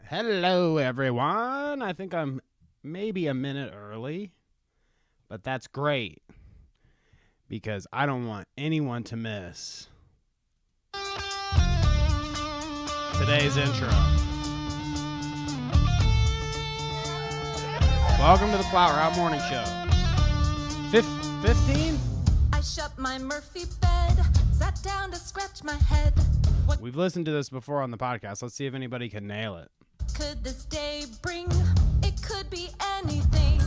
Hello, everyone. I think I'm maybe a minute early, but that's great because I don't want anyone to miss today's intro. Welcome to the Clout Morning Show. 15? I shut my Murphy bed, sat down to scratch my head. What We've listened to this before on the podcast. Let's see if anybody can nail it. could this day bring? It could be anything.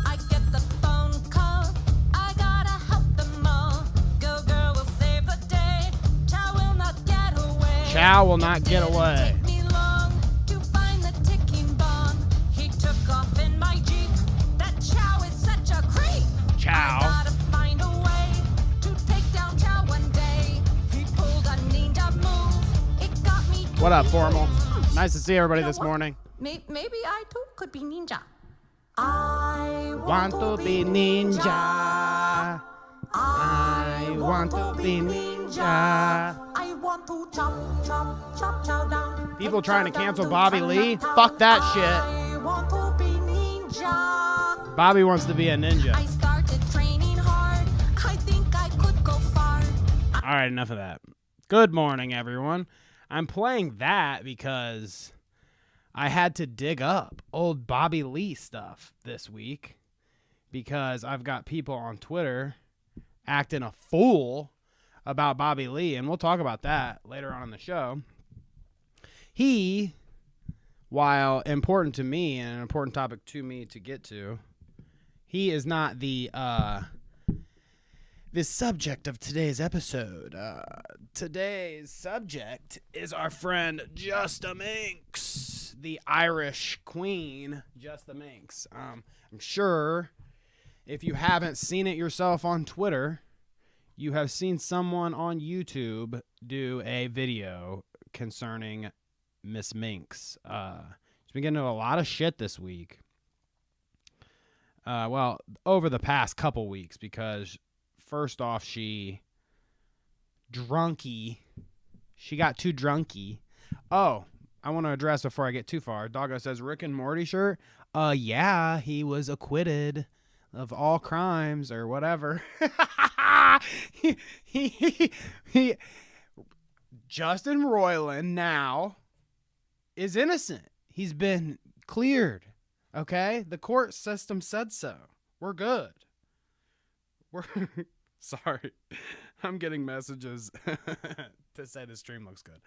I get the phone call. I gotta help them all. Go girl will save the day. Chow will not get away. Chow will not get away. Didn't take me long to find the ticking bomb. He took off in my Jeep. That Chow is such a creep. Chow. I gotta find a way to take down Chow one day. He pulled a ninja move. It got me. What up, Formal? Nice to see everybody this morning. Maybe I too could be ninja. I Want to be ninja. I want to be ninja. I want to chop chow down. People trying to cancel Bobby Lee? Fuck that shit. I want to be ninja. Bobby wants to be a ninja. I started training hard. I think I could go far. All right, enough of that. Good morning, everyone. I'm playing that because I had to dig up old Bobby Lee stuff this week because I've got people on Twitter acting a fool about Bobby Lee, and we'll talk about that later on in the show. He, while important to me and an important topic to me to get to, he is not the subject of today's episode. Today's subject is our friend JustaMinx, the Irish queen, JustaMinx. I'm sure if you haven't seen it yourself on Twitter, you have seen someone on YouTube do a video concerning Miss Minx. She's been getting into a lot of shit this week. Well, over the past couple weeks, because first off, she got too drunky. Oh, I want to address before I get too far. Doggo says Rick and Morty shirt. Yeah, he was acquitted of all crimes or whatever. he Justin Roiland now is innocent. He's been cleared. Okay? The court system said so. We're good. Sorry. I'm getting messages to say the stream looks good.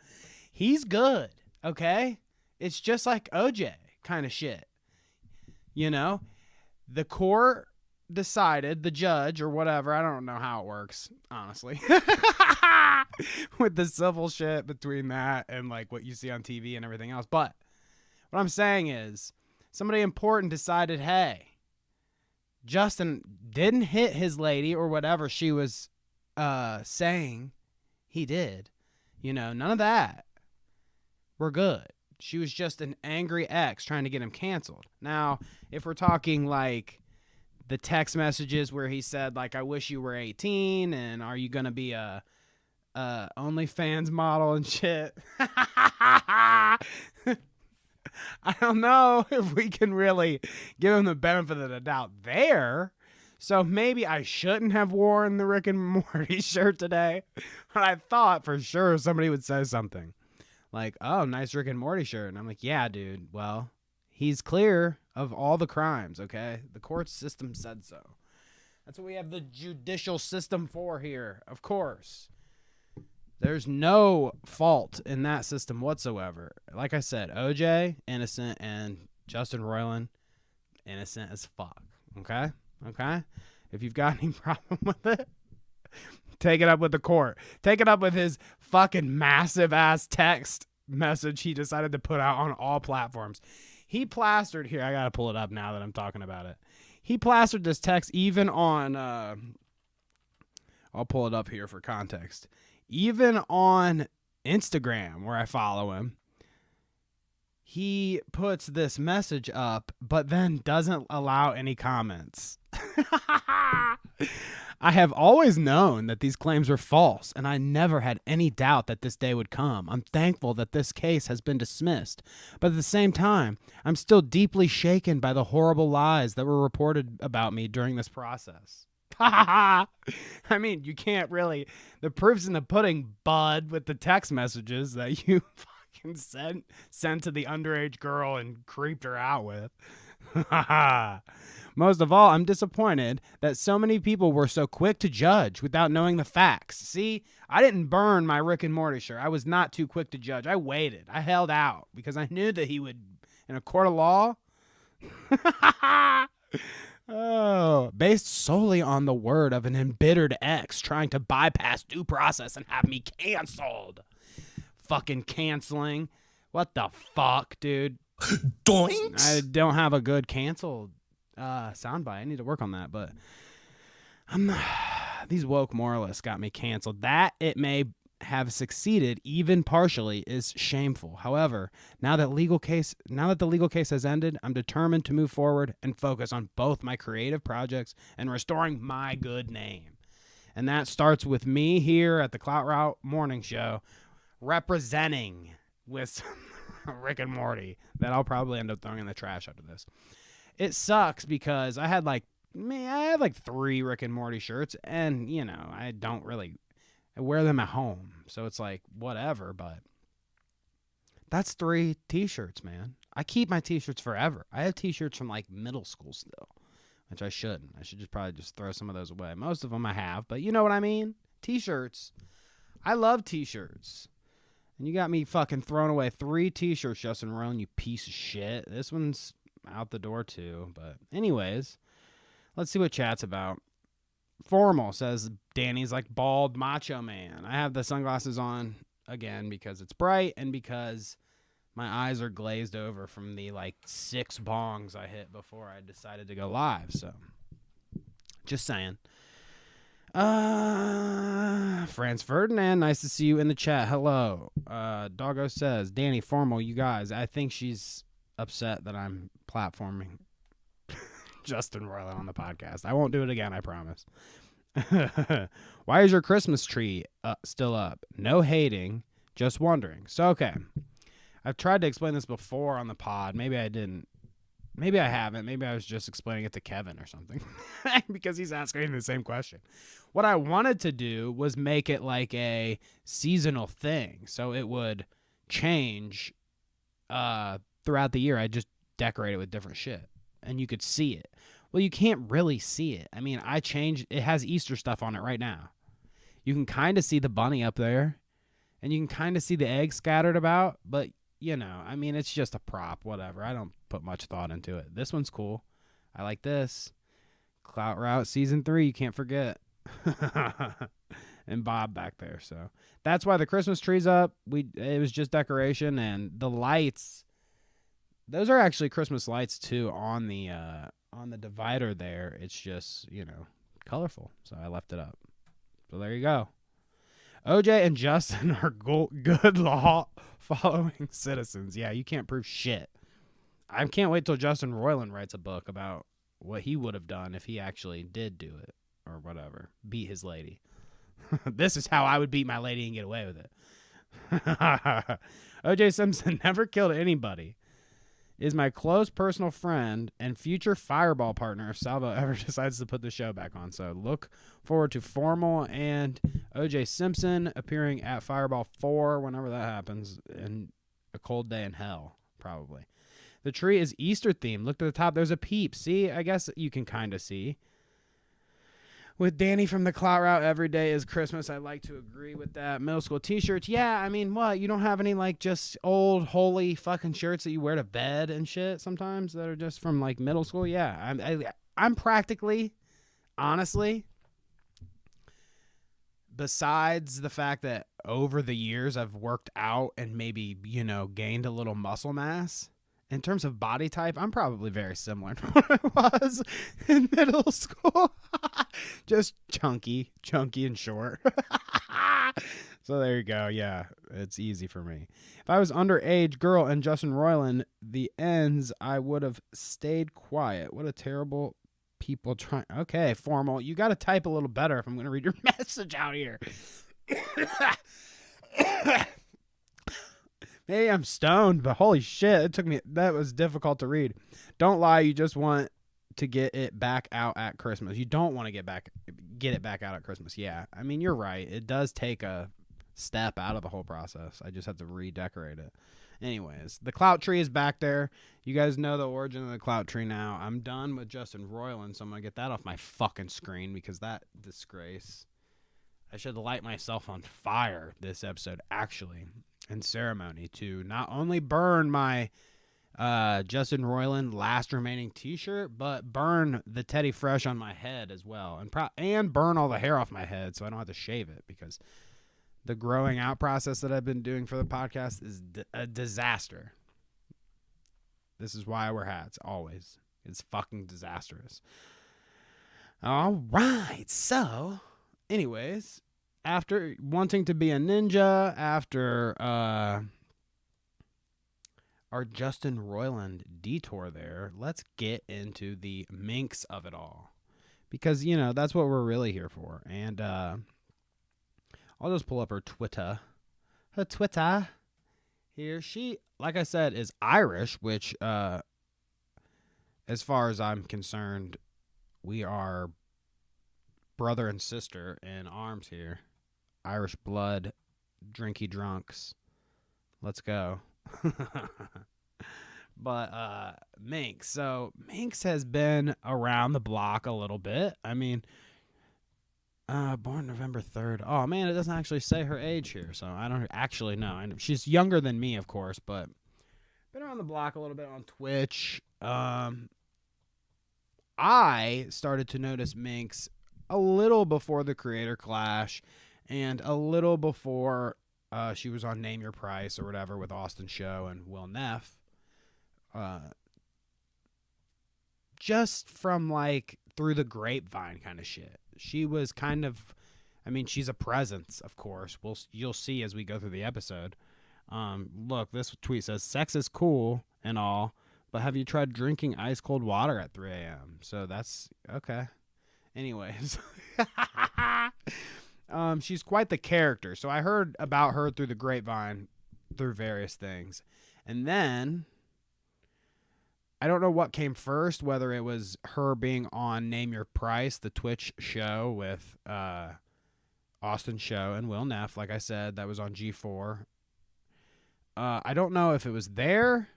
He's good, okay? It's just like OJ kind of shit. You know? The court decided, the judge or whatever, I don't know how it works, honestly. With the civil shit between that and like what you see on TV and everything else. But what I'm saying is somebody important decided, hey, Justin didn't hit his lady or whatever she was saying he did. You know, none of that. We're good. She was just an angry ex trying to get him canceled. Now, if we're talking like the text messages where he said, like, I wish you were 18 and are you going to be a OnlyFans model and shit? I don't know if we can really give him the benefit of the doubt there. So maybe I shouldn't have worn the Rick and Morty shirt today. But I thought for sure somebody would say something like, oh, nice Rick and Morty shirt. And I'm like, yeah, dude. Well, he's clear of all the crimes, okay? The court system said so. That's what we have the judicial system for here, of course. There's no fault in that system whatsoever. Like I said, OJ, innocent, and Justin Roiland, innocent as fuck. Okay? Okay? If you've got any problem with it, take it up with the court. Take it up with his fucking massive-ass text message he decided to put out on all platforms. He plastered, here, I got to pull it up now that I'm talking about it. He plastered this text even on, I'll pull it up here for context. Even on Instagram, where I follow him, he puts this message up, but then doesn't allow any comments. I have always known that these claims were false, and I never had any doubt that this day would come. I'm thankful that this case has been dismissed, but at the same time, I'm still deeply shaken by the horrible lies that were reported about me during this process. I mean, you can't really. The proof's in the pudding, bud, with the text messages that you fucking sent to the underage girl and creeped her out with. Most of all, I'm disappointed that so many people were so quick to judge without knowing the facts. See, I didn't burn my Rick and Morty shirt. I was not too quick to judge. I waited. I held out because I knew that he would, in a court of law, based solely on the word of an embittered ex trying to bypass due process and have me canceled. Fucking canceling. What the fuck, dude? Doinks? I don't have a good canceled soundbite. I need to work on that, but these woke moralists got me canceled. That it may have succeeded even partially is shameful. However, now that the legal case has ended, I'm determined to move forward and focus on both my creative projects and restoring my good name. And that starts with me here at the Clout Route Morning Show representing with Rick and Morty that I'll probably end up throwing in the trash after this. It sucks because I had like 3 Rick and Morty shirts, and I wear them at home, so it's like whatever, but that's 3 t-shirts, man. I keep my t-shirts forever. I have t-shirts from like middle school still, which I shouldn't. I should probably throw some of those away. Most of them I have, but you know what I mean? T-shirts. I love t-shirts. And you got me fucking throwing away 3 t-shirts, Justin Roiland, you piece of shit. This one's out the door too. But anyways, let's see what chat's about. Formal says Danny's like bald macho man. I have the sunglasses on again because it's bright and because my eyes are glazed over from the like 6 bongs I hit before I decided to go live. So just saying. Franz Ferdinand, nice to see you in the chat. Hello. Doggo says, Danny, Formal, you guys, I think she's upset that I'm platforming Justin Roiland on the podcast. I won't do it again, I promise. Why is your Christmas tree still up? No hating, just wondering. So, okay. I've tried to explain this before on the pod. Maybe I didn't. Maybe I haven't. Maybe I was just explaining it to Kevin or something because he's asking the same question. What I wanted to do was make it like a seasonal thing. So it would change throughout the year. I just decorate it with different shit and you could see it. Well, you can't really see it. I mean, it has Easter stuff on it right now. You can kind of see the bunny up there and you can kind of see the eggs scattered about, but I mean, it's just a prop, whatever. I don't put much thought into it. This one's cool. I like this. Clout Route Season 3, you can't forget. And Bob back there. So that's why the Christmas tree's up. It was just decoration, and the lights, those are actually Christmas lights too on the divider there. It's just, colorful. So I left it up. So there you go. OJ and Justin are good law following citizens. Yeah, you can't prove shit. I can't wait till Justin Roiland writes a book about what he would have done if he actually did do it or whatever. Beat his lady. This is how I would beat my lady and get away with it. OJ Simpson never killed anybody. Is my close personal friend and future Fireball partner if Salvo ever decides to put the show back on. So look forward to Formal and OJ Simpson appearing at Fireball 4 whenever that happens in a cold day in hell, probably. The tree is Easter themed. Look to the top. There's a peep. See, I guess you can kind of see. With Danny from the Clout Route, every day is Christmas. I like to agree with that. Middle school t-shirts. Yeah, I mean, what? You don't have any, like, just old, holy fucking shirts that you wear to bed and shit sometimes that are just from, like, middle school? Yeah, I'm practically, honestly, besides the fact that over the years I've worked out and maybe, gained a little muscle mass, in terms of body type, I'm probably very similar to what I was in middle school. Just chunky and short. So there you go. Yeah, it's easy for me. If I was underage girl and Justin Roiland, the ends, I would have stayed quiet. What a terrible People trying. Okay, formal. You got to type a little better if I'm going to read your message out here. Maybe I'm stoned, but holy shit, it took me. That was difficult to read. Don't lie. You just want to get it back out at Christmas. You don't want to get it back out at Christmas. Yeah, I mean, you're right. It does take a step out of the whole process. I just have to redecorate it. Anyways, the Clout tree is back there. You guys know the origin of the Clout tree now. I'm done with Justin Roiland, so I'm going to get that off my fucking screen because that disgrace. I should light myself on fire this episode, actually, in ceremony to not only burn my Justin Roiland last remaining t-shirt, but burn the Teddy Fresh on my head as well, and burn all the hair off my head so I don't have to shave it because the growing out process that I've been doing for the podcast is a disaster. This is why I wear hats, always. It's fucking disastrous. All right, so, anyways, after wanting to be a ninja, after our Justin Roiland detour there, let's get into the Minx of it all. Because, you know, that's what we're really here for. And, I'll just pull up her Twitter. Her Twitter here. She, like I said, is Irish, which, as far as I'm concerned, we are brother and sister in arms here. Irish blood, drinky drunks. Let's go. But, Minx. So, Minx has been around the block a little bit. I mean, born November 3rd. Oh, man, it doesn't actually say her age here, so I don't actually know. I know she's younger than me, of course, but been around the block a little bit on Twitch. I started to notice Minx a little before the Creator Clash and a little before she was on Name Your Price or whatever with Austin Show and Will Neff. Just from, like, through the grapevine kind of shit. She was kind of, I mean, she's a presence, of course. You'll see as we go through the episode. Look, this tweet says, sex is cool and all, but have you tried drinking ice cold water at 3 a.m.? So that's, okay. Anyways. She's quite the character. So I heard about her through the grapevine, through various things. And then I don't know what came first, whether it was her being on Name Your Price, the Twitch show with Austin Show and Will Neff. Like I said, that was on G4. I don't know if it was there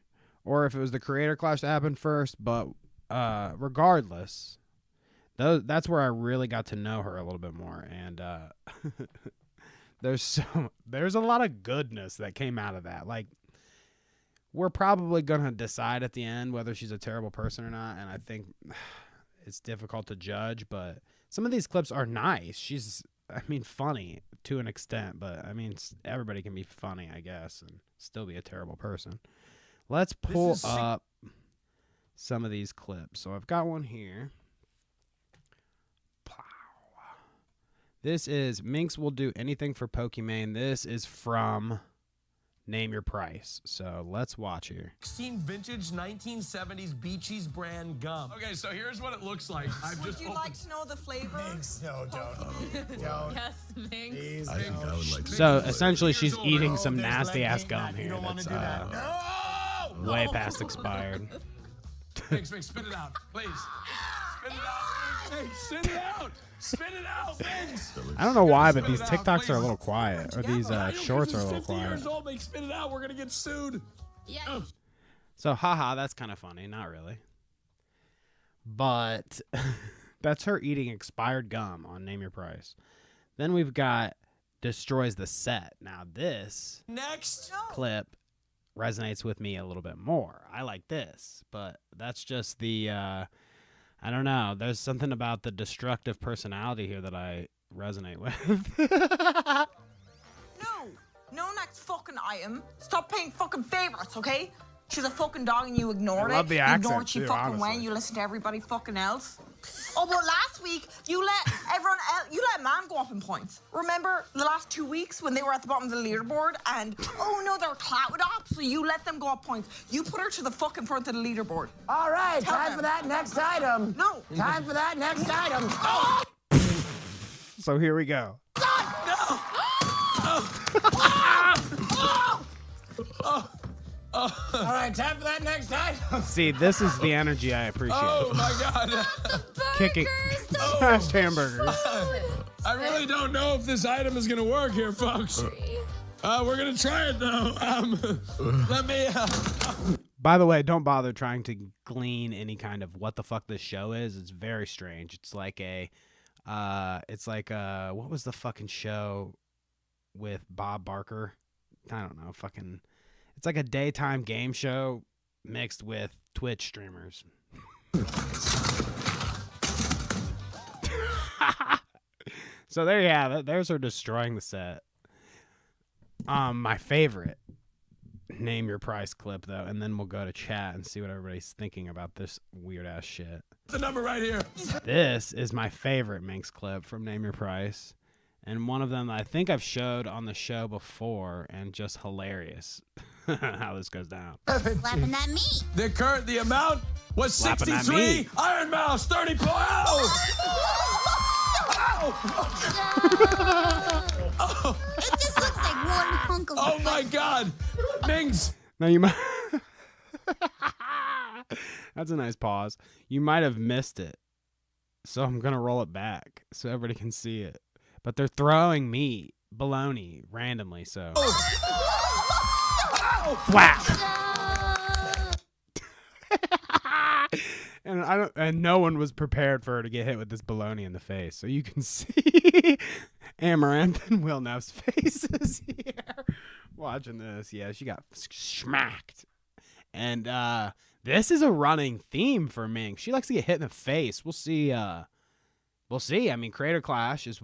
or if it was the Creator Clash that happened first, but regardless, that's where I really got to know her a little bit more. And there's a lot of goodness that came out of that. Like, we're probably going to decide at the end whether she's a terrible person or not, and I think it's difficult to judge, but some of these clips are nice. She's, I mean, funny to an extent, but, I mean, everybody can be funny, I guess, and still be a terrible person. Let's pull up some of these clips. So I've got one here. This is Minx Will Do Anything for Pokimane. This is from Name Your Price. So let's watch here. 16 vintage 1970s Beaches brand gum. Okay, so here's what it looks like. Would you like to know the flavor? Minx, no, don't. Don't. Yes, Minx. Please, I think no. I would like to So see essentially it. she's eating No, some there's nasty leg ass game gum that. You here don't want that's to do that. No! way past expired. Minx, spit it out, please. Spit it out, Minx. Spit it out. Spit it out, Minx. I don't know why, but Spit these it out, TikToks are a please. little quiet, or these shorts are a little 50 years quiet. old, Minx, spit it out. We're gonna get sued. Yeah. So haha, that's kind of funny. Not really. But that's her eating expired gum on Name Your Price. Then we've got Destroys the Set. Now this Next. clip resonates with me a little bit more. I like this, but that's just the I don't know. There's something about the destructive personality here that I resonate with. No next fucking item. Stop paying fucking favorites, okay? She's a fucking dog and you ignored it. I love the You accent, ignored she too, fucking honestly. went. You listened to everybody fucking else. Oh, but last week you let everyone else, you let man go up in points. Remember the last 2 weeks when they were at the bottom of the leaderboard and, oh no, they're clouded up, so you let them go up points. You put her to the fucking front of the leaderboard. All right, Tell time them. for that next item. No. Time for that next item. So here we go. All right, time for that next item. See, this is the energy I appreciate. Oh my God. Kicking smashed hamburgers. I really don't know if this item is gonna work here, folks. We're gonna try it though. Let me. By the way, don't bother trying to glean any kind of what the fuck this show is. It's very strange. It's like what was the fucking show with Bob Barker? I don't know. It's like a daytime game show mixed with Twitch streamers. So there you have it. There's her destroying the set. My favorite name your price clip though, and then we'll go to chat and see what everybody's thinking about this weird ass shit. The number right here. This is my favorite Minx clip from Name Your Price, and one of them I think I've showed on the show before, and just hilarious how this goes down. Slapping that meat. The amount was Slapping that 63. meat. Iron Mouse 30 point. It just looks like one hunk of Oh my God. Minx. Now you might. That's a nice pause. You might have missed it, so I'm gonna roll it back so everybody can see it. But they're throwing meat, bologna, randomly. So flap. And no one was prepared for her to get hit with this bologna in the face. So you can see Amaranth and Will Neff's faces here watching this. Yeah, she got smacked. And this is a running theme for Minx. She likes to get hit in the face. We'll see. We'll see. I mean, Creator Clash is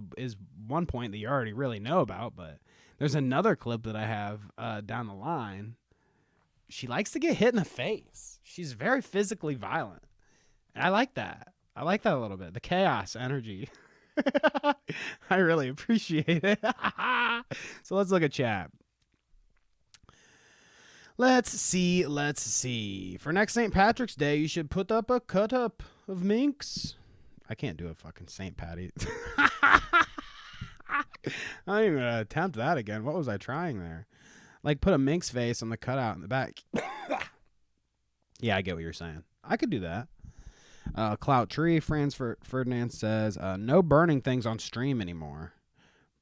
one point that you already really know about, but there's another clip that I have down the line. She likes to get hit in the face. She's very physically violent. I like that. I like that a little bit. The chaos energy. I really appreciate it. So let's look at chat. Let's see. For next St. Patrick's Day, you should put up a cut-up of Minx. I can't do a fucking St. Patty. I don't even attempt that again. What was I trying there? Like, put a Minx face on the cutout in the back. Yeah, I get what you're saying. I could do that. Clout Tree, Franz Ferdinand says, no burning things on stream anymore.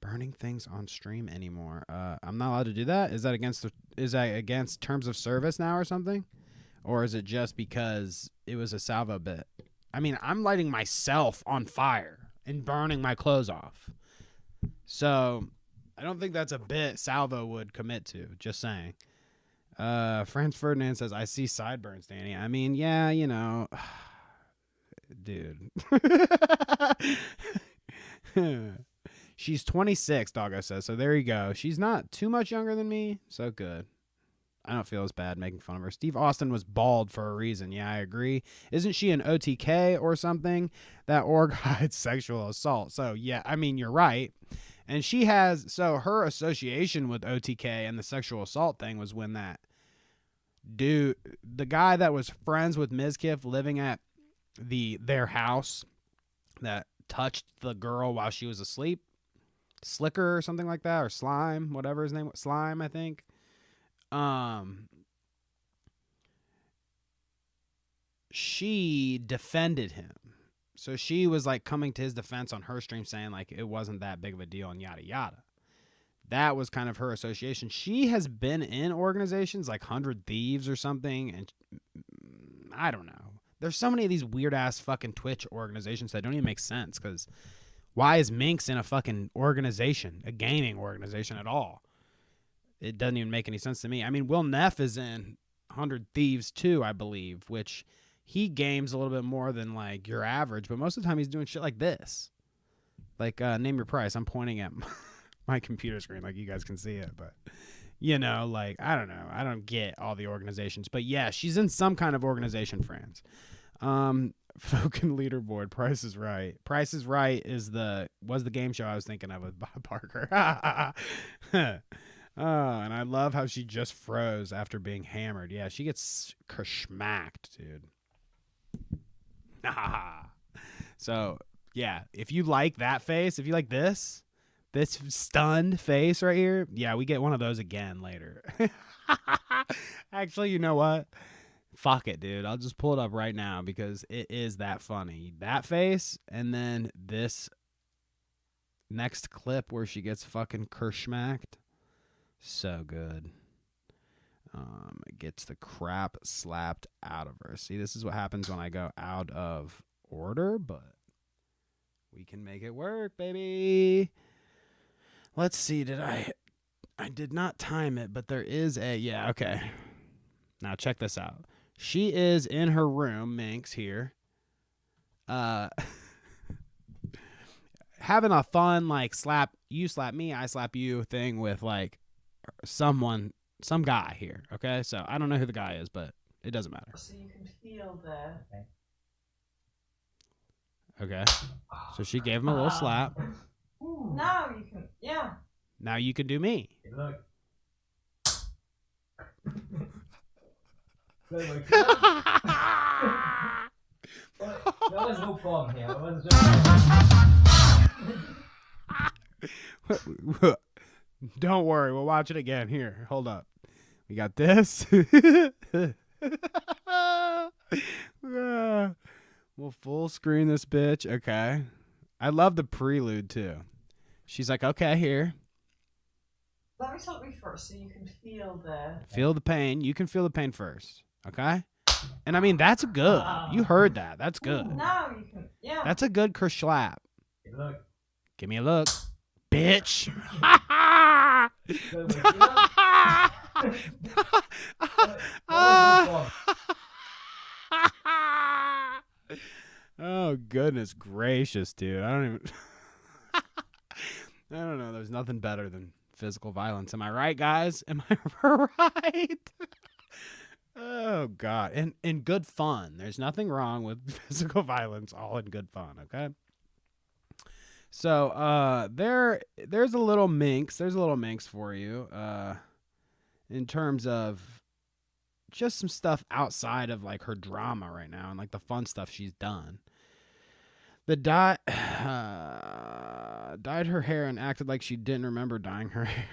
Burning things on stream anymore. I'm not allowed to do that? Is that against terms of service now or something? Or is it just because it was a salvo bit? I mean, I'm lighting myself on fire and burning my clothes off. So I don't think that's a bit salvo would commit to. Just saying. Franz Ferdinand says, I see sideburns, Danny. I mean, yeah, you know. Dude. She's 26, Doggo says. So there you go. She's not too much younger than me. So good. I don't feel as bad making fun of her. Steve Austin was bald for a reason. Yeah, I agree. Isn't she an OTK or something? That org hides sexual assault. So, yeah, I mean, you're right. And she has, so her association with OTK and the sexual assault thing was when that dude, the guy that was friends with Mizkif living at their house that touched the girl while she was asleep, Slicker or something like that, or Slime, whatever his name was, Slime, I think. She defended him. So she was like coming to his defense on her stream saying like it wasn't that big of a deal and yada yada. That was kind of her association. She has been in organizations like 100 Thieves or something, and I don't know. There's so many of these weird ass fucking Twitch organizations that don't even make sense, because why is Minx in a fucking organization, a gaming organization at all? It doesn't even make any sense to me. I mean, Will Neff is in 100 Thieves too, I believe, which he games a little bit more than like your average, but most of the time he's doing shit like this. Like, name your price. I'm pointing at my computer screen like you guys can see it, but you know, like, I don't know. I don't get all the organizations, but yeah, she's in some kind of organization, friends. Fucking leaderboard. Price is Right. Price is Right was the game show I was thinking of with Bob Barker. Oh, and I love how she just froze after being hammered. Yeah, she gets smacked, dude. So, yeah, if you like that face, if you like this stunned face right here, yeah, we get one of those again later. Actually, you know what? Fuck it, dude. I'll just pull it up right now because it is that funny. That face, and then this next clip where she gets fucking kerschmacked. So good. It gets the crap slapped out of her. See, this is what happens when I go out of order, but we can make it work, baby. Let's see. I did not time it, but there is yeah, okay. Now check this out. She is in her room, Minx here. Having a fun, like, you slap me, I slap you thing with, like, some guy here, okay? So I don't know who the guy is, but it doesn't matter. So you can feel the... Okay. So she gave him a little slap. Now you can, yeah. Now you can do me. Look. There was no problem here. It was just... Don't worry, we'll watch it again. Here, hold up. We got this. We'll full screen this bitch. Okay. I love the prelude too. She's like, okay, here. Let me start with first so you can feel the... Feel the pain. You can feel the pain first. Okay? And I mean, that's good. You heard that. That's good. Now you can, yeah. That's a good kerslap. Look. Give me a look. Bitch. Oh, goodness gracious, dude. I don't know. There's nothing better than physical violence. Am I right, guys? Am I right? Oh, God. And good fun. There's nothing wrong with physical violence, all in good fun, okay? So, there's a little Minx. There's a little Minx for you, in terms of just some stuff outside of, like, her drama right now and, like, the fun stuff she's done. The dyed her hair and acted like she didn't remember dyeing her hair.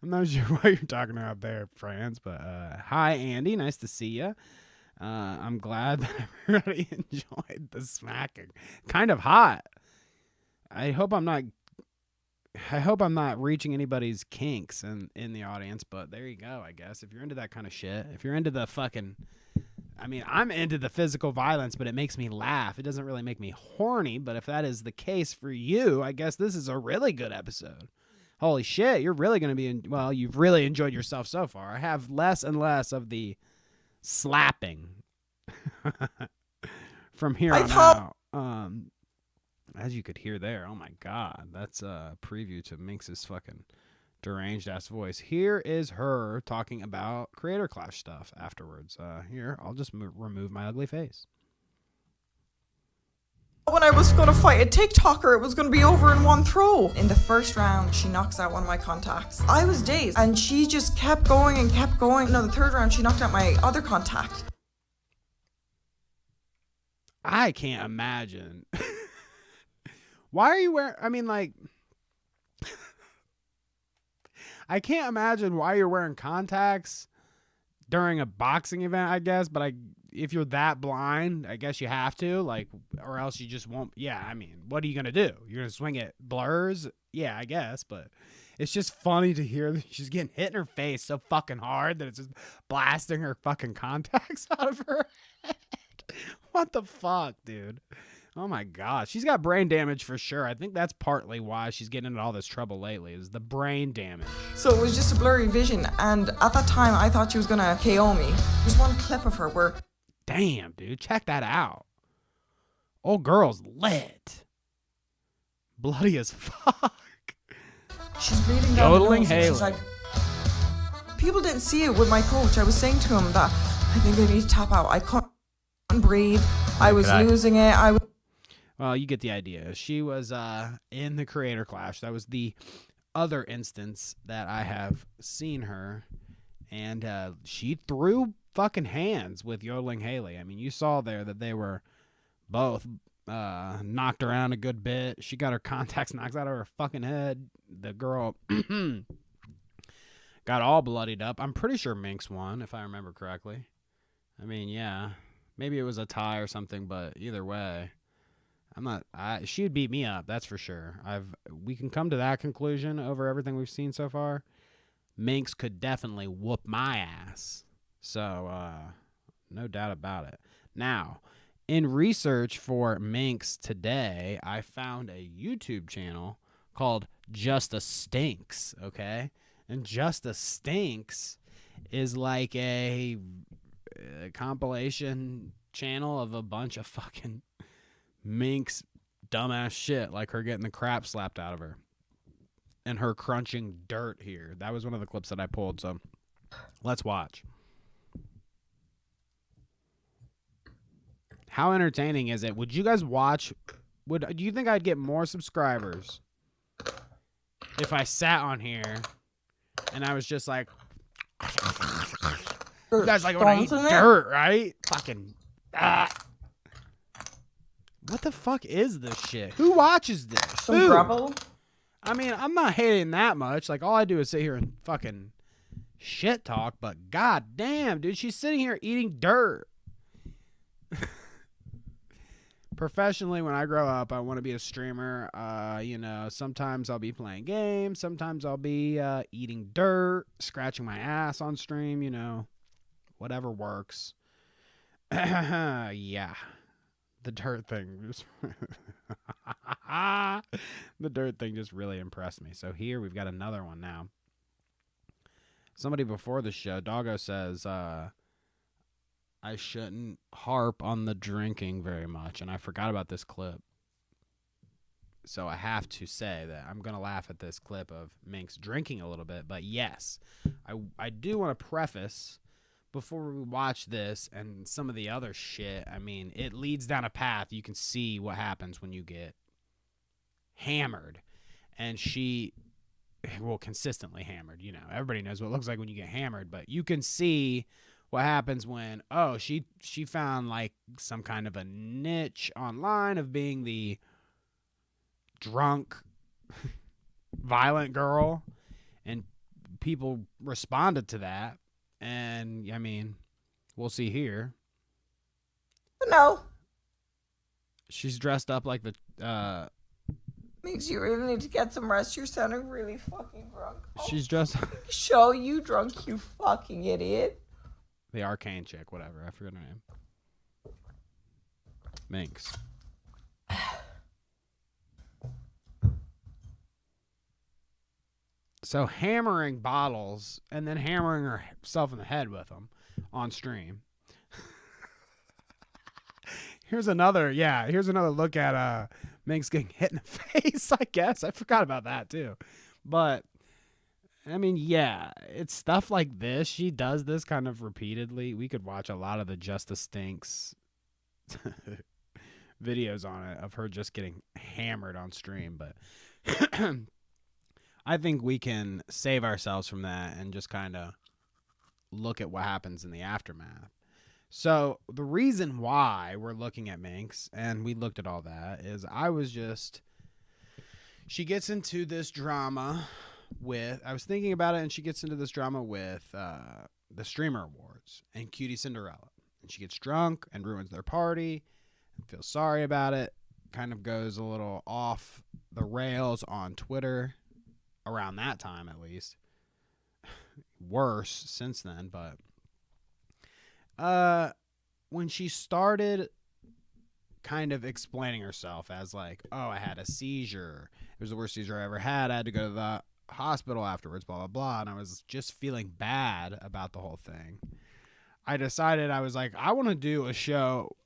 I'm not sure what you're talking about there, friends, but hi, Andy. Nice to see you. I'm glad that everybody enjoyed the smacking. Kind of hot. I hope I'm not reaching anybody's kinks in the audience, but there you go, I guess. If you're into that kind of shit, if you're into the fucking... I mean, I'm into the physical violence, but it makes me laugh. It doesn't really make me horny, but if that is the case for you, I guess this is a really good episode. Holy shit, you're really going to be well, you've really enjoyed yourself so far. I have less and less of the slapping from here on out. As you could hear there, oh my God, that's a preview to Minx's fucking deranged ass voice. Here is her talking about Creator Clash stuff afterwards. Here, I'll just remove my ugly face. When I was going to fight a TikToker, it was going to be over in one throw. In the first round, she knocks out one of my contacts. I was dazed, and she just kept going and kept going. No, the third round, she knocked out my other contact. I can't imagine. Why are you wearing... I mean, like... I can't imagine why you're wearing contacts during a boxing event, I guess, but if you're that blind, I guess you have to, like, or else you just won't. Yeah, I mean, what are you going to do? You're going to swing at blurs? Yeah, I guess, but it's just funny to hear that she's getting hit in her face so fucking hard that it's just blasting her fucking contacts out of her head. What the fuck, dude? Oh my God. She's got brain damage for sure. I think that's partly why she's getting into all this trouble lately, is the brain damage. So it was just a blurry vision, and at that time, I thought she was gonna KO me. There's one clip of her where... Damn, dude. Check that out. Old girl's lit. Bloody as fuck. She's bleeding down Yodeling the nose, and she's Haley. like... People didn't see it with my coach. I was saying to him that I think I need to tap out. I couldn't breathe. I was losing it. Well, you get the idea. She was in the Creator Clash. That was the other instance that I have seen her, and she threw fucking hands with Yodeling Haley. I mean, you saw there that they were both knocked around a good bit. She got her contacts knocked out of her fucking head. The girl got all bloodied up. I'm pretty sure Minx won, if I remember correctly. I mean, yeah, maybe it was a tie or something, but either way, she would beat me up, that's for sure. We can come to that conclusion over everything we've seen so far. Minx could definitely whoop my ass. So, no doubt about it. Now, in research for Minx today, I found a YouTube channel called JustaMinx, okay? And JustaMinx is like a compilation channel of a bunch of fucking Minx dumbass shit, like her getting the crap slapped out of her and her crunching dirt here. That was one of the clips that I pulled, so let's watch. How entertaining is it? Would you guys watch? Do you think I'd get more subscribers if I sat on here and I was just like, you guys like when I eat dirt, right? Fucking what the fuck is this shit? Who watches this? Some gravel. I mean, I'm not hating that much. Like, all I do is sit here and fucking shit talk, but god damn, dude, she's sitting here eating dirt. Professionally, when I grow up, I want to be a streamer. Sometimes I'll be playing games. Sometimes I'll be eating dirt, scratching my ass on stream, whatever works. Yeah. The dirt thing just really impressed me. So here we've got another one now. Somebody before the show, Doggo says, I shouldn't harp on the drinking very much, and I forgot about this clip. So I have to say that I'm going to laugh at this clip of Minx drinking a little bit, but yes, I do want to preface before we watch this and some of the other shit. I mean, it leads down a path. You can see what happens when you get hammered. And consistently hammered. Everybody knows what it looks like when you get hammered, but you can see what happens when, she found like some kind of a niche online of being the drunk, violent girl, and people responded to that. And, I mean, we'll see here. No. She's dressed up like the, Means you really need to get some rest. You're sounding really fucking drunk. She's dressed... Show you drunk, you fucking idiot. The arcane chick, whatever. I forgot her name. Minx. So hammering bottles and then hammering herself in the head with them on stream. Here's another look at Minx getting hit in the face, I guess. I forgot about that too. But I mean, yeah, it's stuff like this. She does this kind of repeatedly. We could watch a lot of the JustaMinx videos on it of her just getting hammered on stream, but I think we can save ourselves from that and just kind of look at what happens in the aftermath. So the reason why we're looking at Minx, and we looked at all that, is she gets into this drama with, I was thinking about it, and she gets into this drama with the Streamer Awards and Cutie Cinderella. And she gets drunk and ruins their party and feels sorry about it. Kind of goes a little off the rails on Twitter around that time, at least. Worse since then, but when she started kind of explaining herself as like, I had a seizure. It was the worst seizure I ever had. I had to go to the hospital afterwards, blah, blah, blah. And I was just feeling bad about the whole thing. I decided, I was like, I want to do a show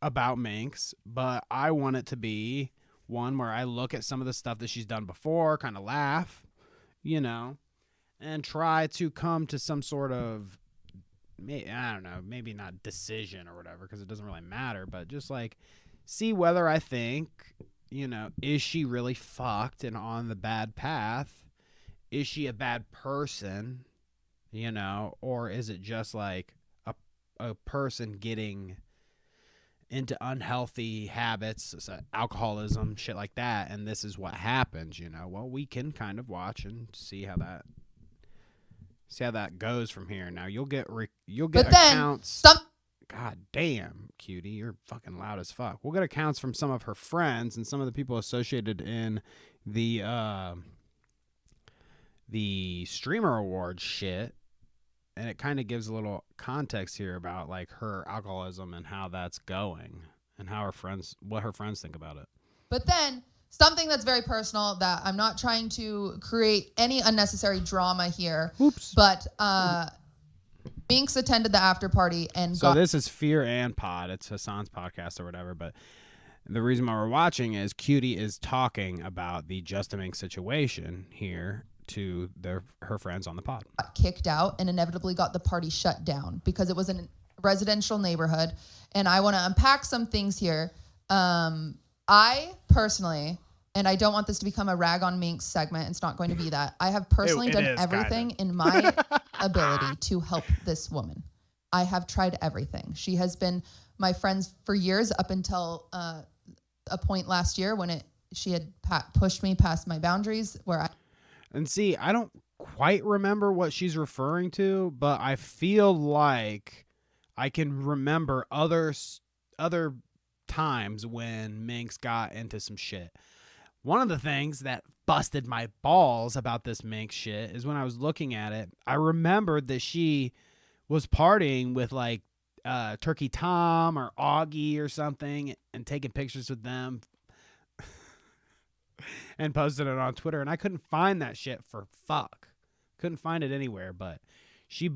about Minx, but I want it to be one where I look at some of the stuff that she's done before, kind of laugh, and try to come to some sort of I don't know, maybe not decision or whatever, because it doesn't really matter, but just like see whether I think, is she really fucked and on the bad path? Is she a bad person, or is it just like a person getting into unhealthy habits, alcoholism, shit like that, and this is what happens, Well, we can kind of watch and see how that goes from here. Now you'll get accounts. God damn, cutie, you're fucking loud as fuck. We'll get accounts from some of her friends and some of the people associated in the streamer awards shit, and it kind of gives a little context here about like her alcoholism and how that's going and how what her friends think about it. But then something that's very personal that I'm not trying to create any unnecessary drama here. Oops. But Minx attended the after party and this is Fear and Pod. It's Hassan's podcast or whatever, but the reason why we're watching is Cutie is talking about the JustaMinx situation here to her friends on the pod. Got kicked out and inevitably got the party shut down because it was in a residential neighborhood. And I want to unpack some things here. I personally, and I don't want this to become a rag on Minx segment. It's not going to be that. I have personally done everything in my ability to help this woman. I have tried everything. She has been my friend for years up until a point last year when she had pushed me past my boundaries And see, I don't quite remember what she's referring to, but I feel like I can remember other times when Minx got into some shit. One of the things that busted my balls about this Minx shit is when I was looking at it, I remembered that she was partying with like Turkey Tom or Augie or something and taking pictures with them and posted it on Twitter, and I couldn't find that shit for fuck. Couldn't find it anywhere, but she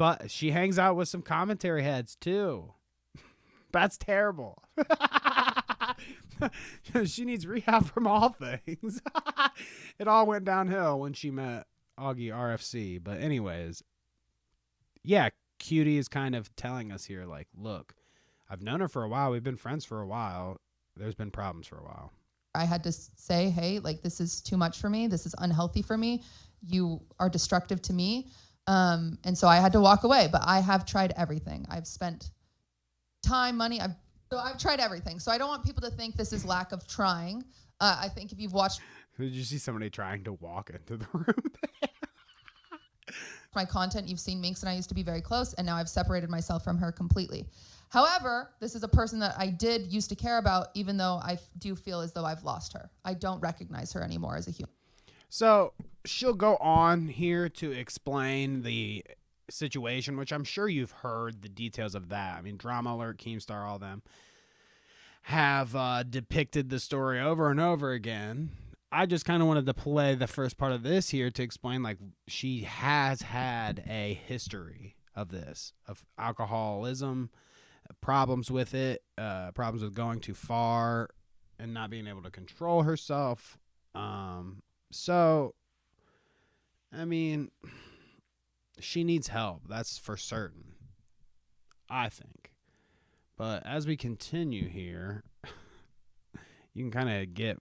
hangs out with some commentary heads too. That's terrible. She needs rehab from all things. It all went downhill when she met Augie RFC. But anyways, yeah, Cutie is kind of telling us here, like, look, I've known her for a while. We've been friends for a while. There's been problems for a while. I had to say, hey, like, this is too much for me. This is unhealthy for me. You are destructive to me. And so I had to walk away. But I have tried everything. I've spent time, money. I've tried everything. So I don't want people to think this is lack of trying. I think if you've watched... Did you see somebody trying to walk into the room? my content, you've seen Minx and I used to be very close, and now I've separated myself from her completely. However, this is a person that I did used to care about, even though I do feel as though I've lost her. I don't recognize her anymore as a human. So she'll go on here to explain the situation, which I'm sure you've heard the details of that. I mean, Drama Alert, Keemstar, all them have depicted the story over and over again. I just kind of wanted to play the first part of this here to explain, like, she has had a history of this, of alcoholism, problems with it, problems with going too far and not being able to control herself. So, I mean, she needs help. That's for certain, I think. But as we continue here, you can kind of get...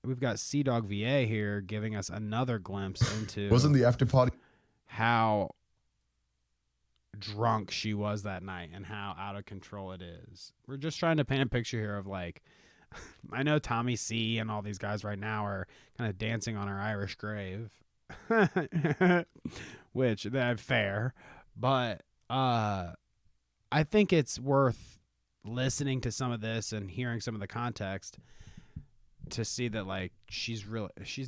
We've got Sea Dog VA here giving us another glimpse into... Wasn't the after party... how drunk she was that night and how out of control it is. We're just trying to paint a picture here of, like... I know Tommy C and all these guys right now are kind of dancing on her Irish grave. Which, that's fair. But I think it's worth listening to some of this and hearing some of the context to see that, like, she's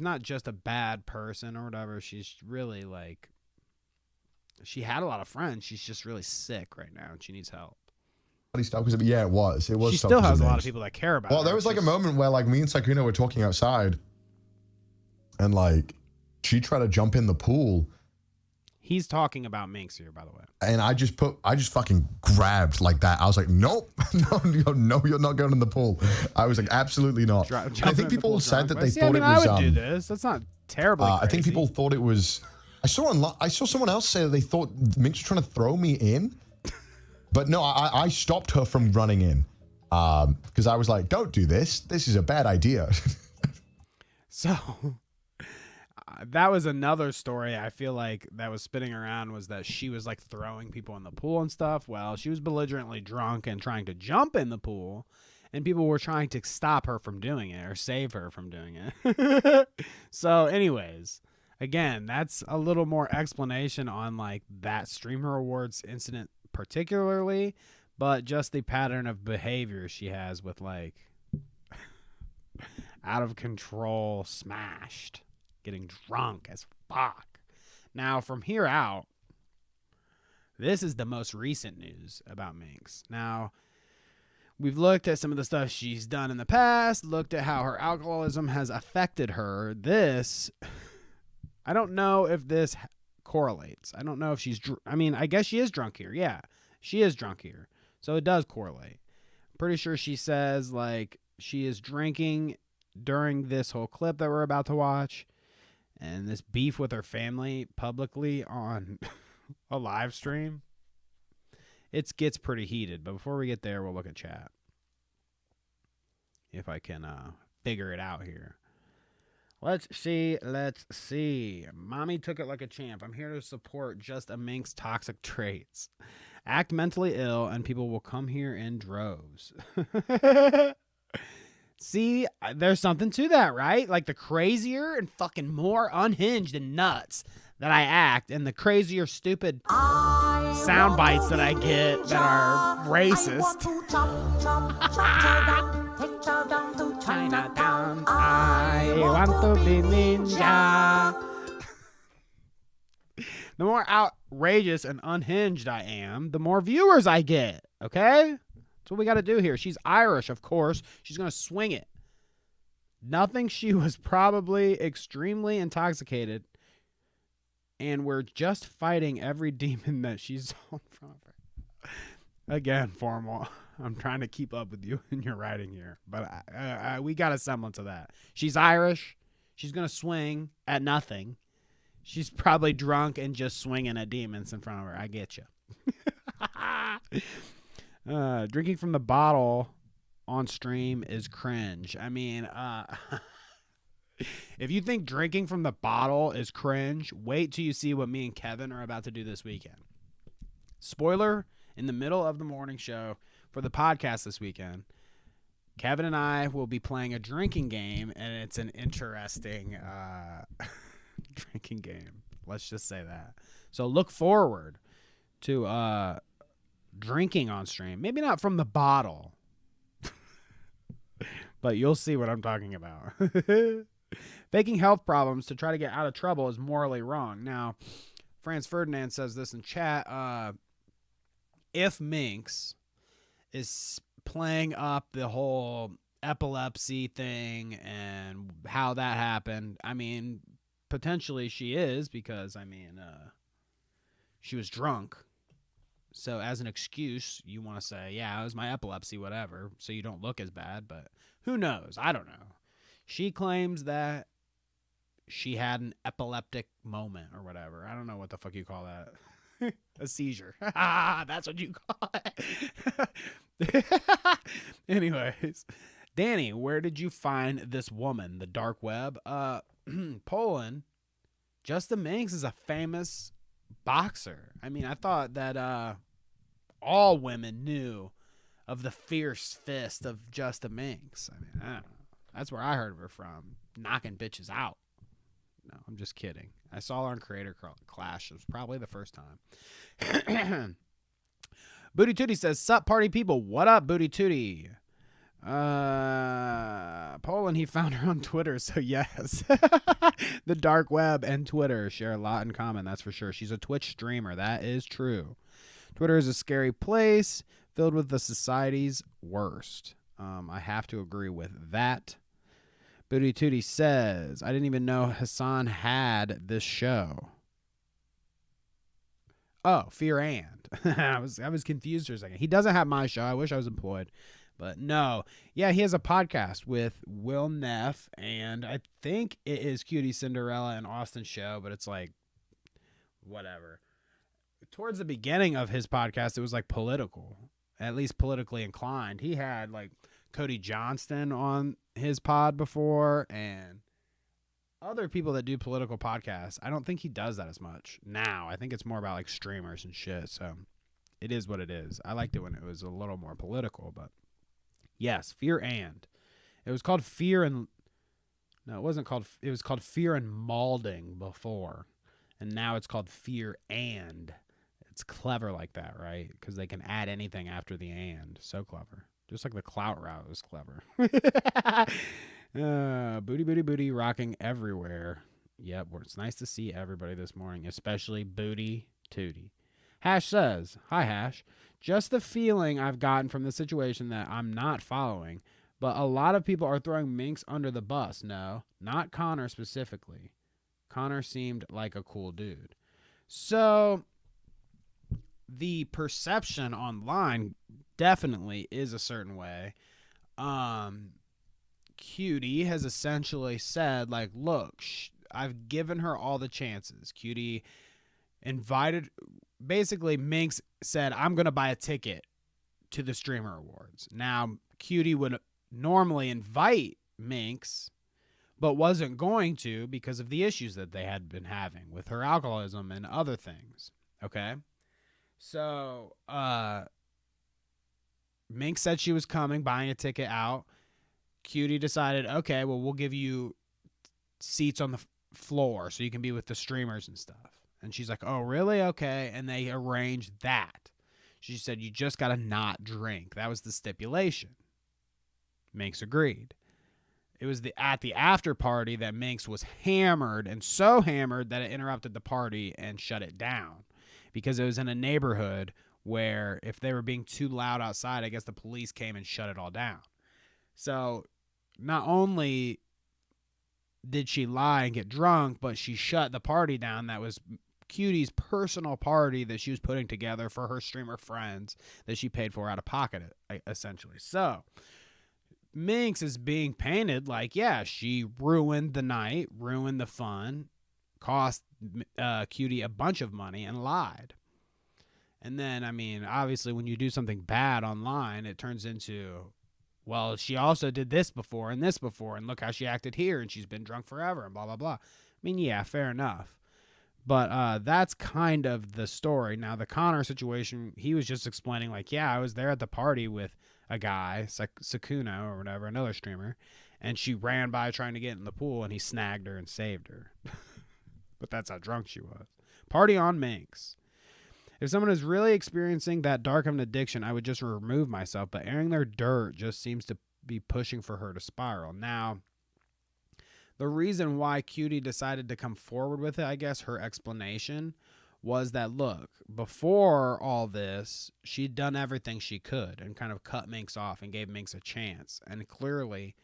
not just a bad person or whatever. She's really, like, she had a lot of friends. She's just really sick right now and she needs help. Stuff, yeah, it was. She still has a lot of people that care about her. Well, there was like a moment where, like, me and Sakuna were talking outside and, like, she tried to jump in the pool. He's talking about Minx here, by the way. And I just fucking grabbed like that. I was like, nope, no, you're not going in the pool. I was like, absolutely not. I think people said that they thought it was. I would do this. That's not terribly crazy. I think people thought it was. I saw someone else say that they thought Minx was trying to throw me in. But no, I stopped her from running in because I was like, don't do this. This is a bad idea. So that was another story I feel like that was spinning around, was that she was like throwing people in the pool and stuff. Well, she was belligerently drunk and trying to jump in the pool, and people were trying to stop her from doing it or save her from doing it. So anyways, again, that's a little more explanation on like that Streamer Awards incident particularly, but just the pattern of behavior she has with like out of control, smashed, getting drunk as fuck. Now, from here out, this is the most recent news about Minx. Now, we've looked at some of the stuff she's done in the past, looked at how her alcoholism has affected her. This, I don't know if this correlates. I don't know if she's, I guess she is drunk here. Yeah, she is drunk here. So it does correlate. I'm pretty sure she says, like, she is drinking during this whole clip that we're about to watch, and this beef with her family publicly on a live stream. It gets pretty heated, but before we get there, we'll look at chat. If I can figure it out here. Let's see. Mommy took it like a champ. I'm here to support JustaMinx toxic traits. Act mentally ill, and people will come here in droves. See, there's something to that, right? Like, the crazier and fucking more unhinged and nuts that I act, and the crazier, stupid sound bites that I get that are racist. Chinatown, I want to be ninja. The more outrageous and unhinged I am, the more viewers I get, okay? That's what we got to do here. She's Irish, of course. She's going to swing it. Nothing. She was probably extremely intoxicated, and we're just fighting every demon that she's on front of her. Again, formal. I'm trying to keep up with you in your writing here, but we got a semblance of that. She's Irish. She's going to swing at nothing. She's probably drunk and just swinging at demons in front of her. I get you. Drinking from the bottle on stream is cringe. I mean, if you think drinking from the bottle is cringe, wait till you see what me and Kevin are about to do this weekend. Spoiler, in the middle of the morning show for the podcast this weekend, Kevin and I will be playing a drinking game, and it's an interesting drinking game. Let's just say that. So look forward to drinking on stream. Maybe not from the bottle, but you'll see what I'm talking about. Faking health problems to try to get out of trouble is morally wrong. Now, Franz Ferdinand says this in chat. If Minx is playing up the whole epilepsy thing and how that happened, I mean, potentially she is, because, I mean, she was drunk. So as an excuse, you want to say, yeah, it was my epilepsy, whatever, so you don't look as bad. But who knows? I don't know. She claims that she had an epileptic moment or whatever. I don't know what the fuck you call that. A seizure. That's what you call it. Anyways, Danny, where did you find this woman? The dark web? Poland. JustaMinx is a famous boxer. I mean, I thought that all women knew of the fierce fist of JustaMinx. I mean, I don't know. That's where I heard of her from. Knocking bitches out. No, I'm just kidding. I saw her on Creator Clash. It was probably the first time. Booty Tootie says, sup party people. What up, Booty Tootie? Poland, he found her on Twitter, so yes. The dark web and Twitter share a lot in common, that's for sure. She's a Twitch streamer. That is true. Twitter is a scary place filled with the society's worst. I have to agree with that. Booty Tootie says, I didn't even know Hassan had this show. Oh, Fear and. I was confused for a second. He doesn't have my show. I wish I was employed. But no. Yeah, he has a podcast with Will Neff, and I think it is Cutie Cinderella and Austin show, but it's like, whatever. towards the beginning of his podcast, it was like political, at least politically inclined. He had like Cody Johnston on his pod before and other people that do political podcasts. I don't think he does that as much now. I think it's more about like streamers and shit. So it is what it is. I liked it when it was a little more political, but yes, Fear and. It was called Fear and... No, it wasn't called... It was called Fear and Malding before. And now it's called Fear and. It's clever like that, right? Because they can add anything after the and. So clever. Just like the Clout route was clever. Booty, booty, booty, rocking everywhere. Yep, it's nice to see everybody this morning, especially Booty Tootie. Hash says, hi Hash, just the feeling I've gotten from the situation that I'm not following, but a lot of people are throwing Minx under the bus. No, not Connor specifically. Connor seemed like a cool dude. So the perception online definitely is a certain way. Cutie has essentially said, like, look, I've given her all the chances. Cutie invited, basically Minx said, I'm going to buy a ticket to the Streamer Awards. Now, Cutie would normally invite Minx, but wasn't going to because of the issues that they had been having with her alcoholism and other things. Okay? So, Minx said she was coming, buying a ticket out. Cutie decided, okay, well, we'll give you seats on the floor so you can be with the streamers and stuff. And she's like, oh, really? Okay. And they arranged that. She said, you just got to not drink. That was the stipulation. Minx agreed. It was at the after party that Minx was hammered, and so hammered that it interrupted the party and shut it down because it was in a neighborhood where if they were being too loud outside, I guess the police came and shut it all down. So not only did she lie and get drunk, but she shut the party down. That was Cutie's personal party that she was putting together for her streamer friends that she paid for out of pocket, essentially. So Minx is being painted like, yeah, she ruined the night, ruined the fun, cost Cutie a bunch of money, and lied. And then, I mean, obviously when you do something bad online, it turns into, well, she also did this before, and look how she acted here, and she's been drunk forever, and blah, blah, blah. I mean, yeah, fair enough. But that's kind of the story. Now, the Connor situation, he was just explaining, like, yeah, I was there at the party with a guy, Sakuno or whatever, another streamer, and she ran by trying to get in the pool, and he snagged her and saved her. But that's how drunk she was. Party on Minx. If someone is really experiencing that dark of an addiction, I would just remove myself, but airing their dirt just seems to be pushing for her to spiral. Now, the reason why Cutie decided to come forward with it, I guess her explanation was that, look, before all this, she'd done everything she could and kind of cut Minx off and gave Minx a chance. And clearly,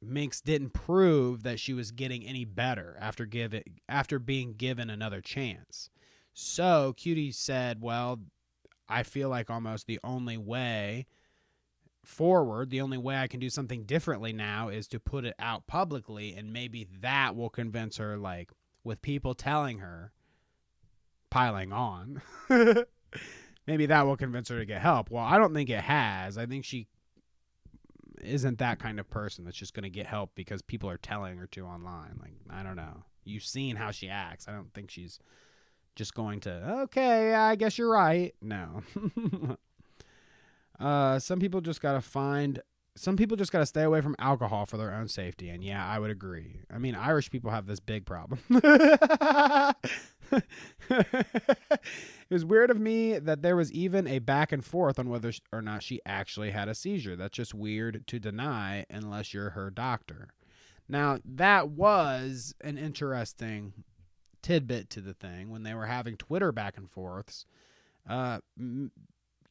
Minx didn't prove that she was getting any better after being given another chance. So Cutie said, well, I feel like almost the only way forward, the only way I can do something differently now is to put it out publicly, and maybe that will convince her, like, with people telling her, piling on, maybe that will convince her to get help. Well, I don't think it has. I think she isn't that kind of person that's just going to get help because people are telling her to online. Like, I don't know. You've seen how she acts. I don't think she's just going to, okay, I guess you're right. No. Some people just got to stay away from alcohol for their own safety. And yeah, I would agree. I mean, Irish people have this big problem. It was weird of me that there was even a back and forth on whether or not she actually had a seizure. That's just weird to deny unless you're her doctor. Now, that was an interesting tidbit to the thing when they were having Twitter back and forths.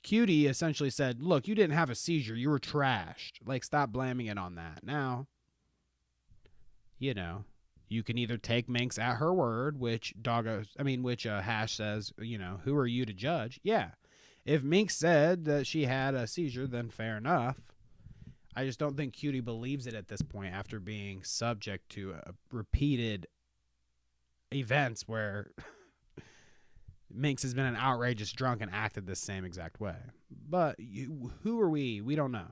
Cutie essentially said, look, you didn't have a seizure. You were trashed. Like, stop blaming it on that. Now, you know, you can either take Minx at her word, which Hash says, you know, who are you to judge? Yeah. If Minx said that she had a seizure, then fair enough. I just don't think Cutie believes it at this point after being subject to repeated events where Minx has been an outrageous drunk and acted the same exact way. But who are we? We don't know.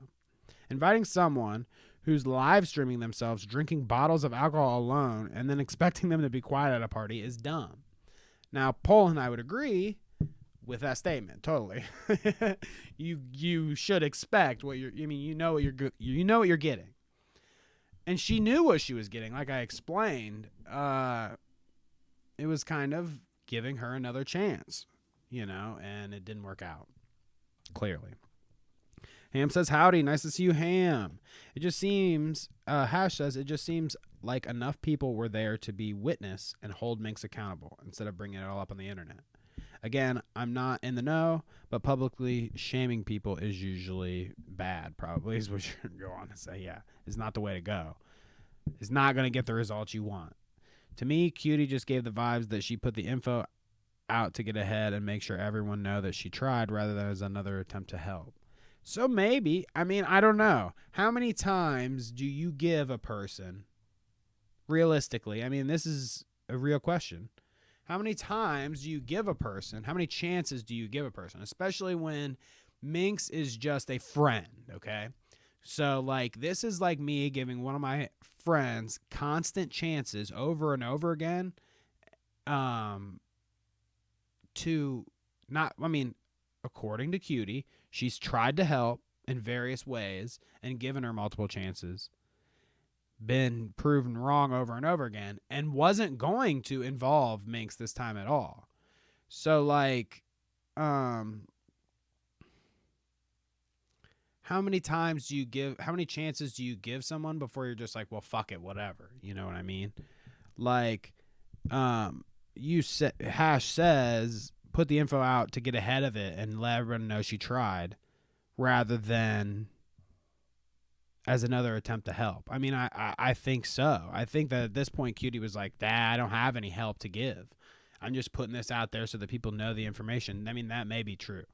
Inviting someone who's live streaming themselves drinking bottles of alcohol alone and then expecting them to be quiet at a party is dumb. Now, Paul and I would agree with that statement totally. You should expect what you know what you're getting. And she knew what she was getting, like I explained. It was kind of giving her another chance, and it didn't work out. Clearly. Ham says, howdy, nice to see you, Ham. It just seems, Hash says, it just seems like enough people were there to be witness and hold Minx accountable instead of bringing it all up on the internet. Again, I'm not in the know, but publicly shaming people is usually bad, probably, is what you're going to go on to say. Yeah, it's not the way to go. It's not going to get the results you want. To me, Cutie just gave the vibes that she put the info out to get ahead and make sure everyone know that she tried rather than as another attempt to help. So maybe, I don't know. How many times do you give a person, realistically, this is a real question. How many times do you give a person, how many chances do you give a person, especially when Minx is just a friend, okay? So, this is like me giving one of my friends constant chances over and over again to not, according to Cutie, she's tried to help in various ways and given her multiple chances, been proven wrong over and over again, and wasn't going to involve Minx this time at all. So, how many chances do you give someone before you're just like, well, fuck it, whatever. You know what I mean? Hash says, put the info out to get ahead of it and let everyone know she tried rather than as another attempt to help. I think so. I think that at this point, Cutie was like, I don't have any help to give. I'm just putting this out there so that people know the information. That may be true.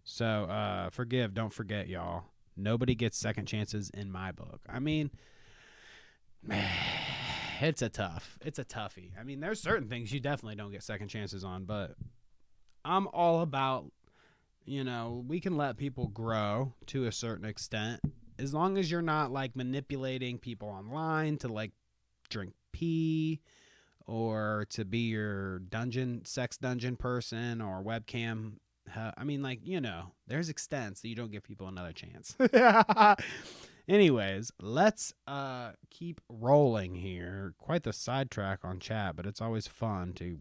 So, forgive, don't forget, y'all. Nobody gets second chances in my book. It's a toughie. There's certain things you definitely don't get second chances on, but I'm all about, we can let people grow to a certain extent as long as you're not manipulating people online to drink pee or to be your sex dungeon person or webcam. There's extents that you don't give people another chance. Anyways, let's keep rolling here. Quite the sidetrack on chat, but it's always fun to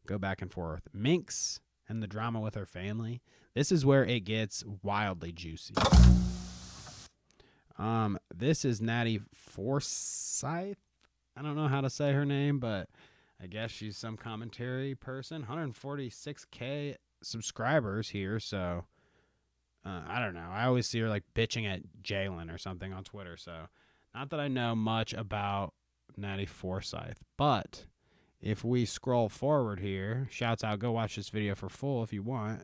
go back and forth. Minx and the drama with her family. This is where it gets wildly juicy. This is Natty Forsyth. I don't know how to say her name, but I guess she's some commentary person. 146K subscribers here, so I don't know. I always see her bitching at Jalen or something on Twitter, so not that I know much about Natty Forsyth, but if we scroll forward here, shouts out, go watch this video for full if you want.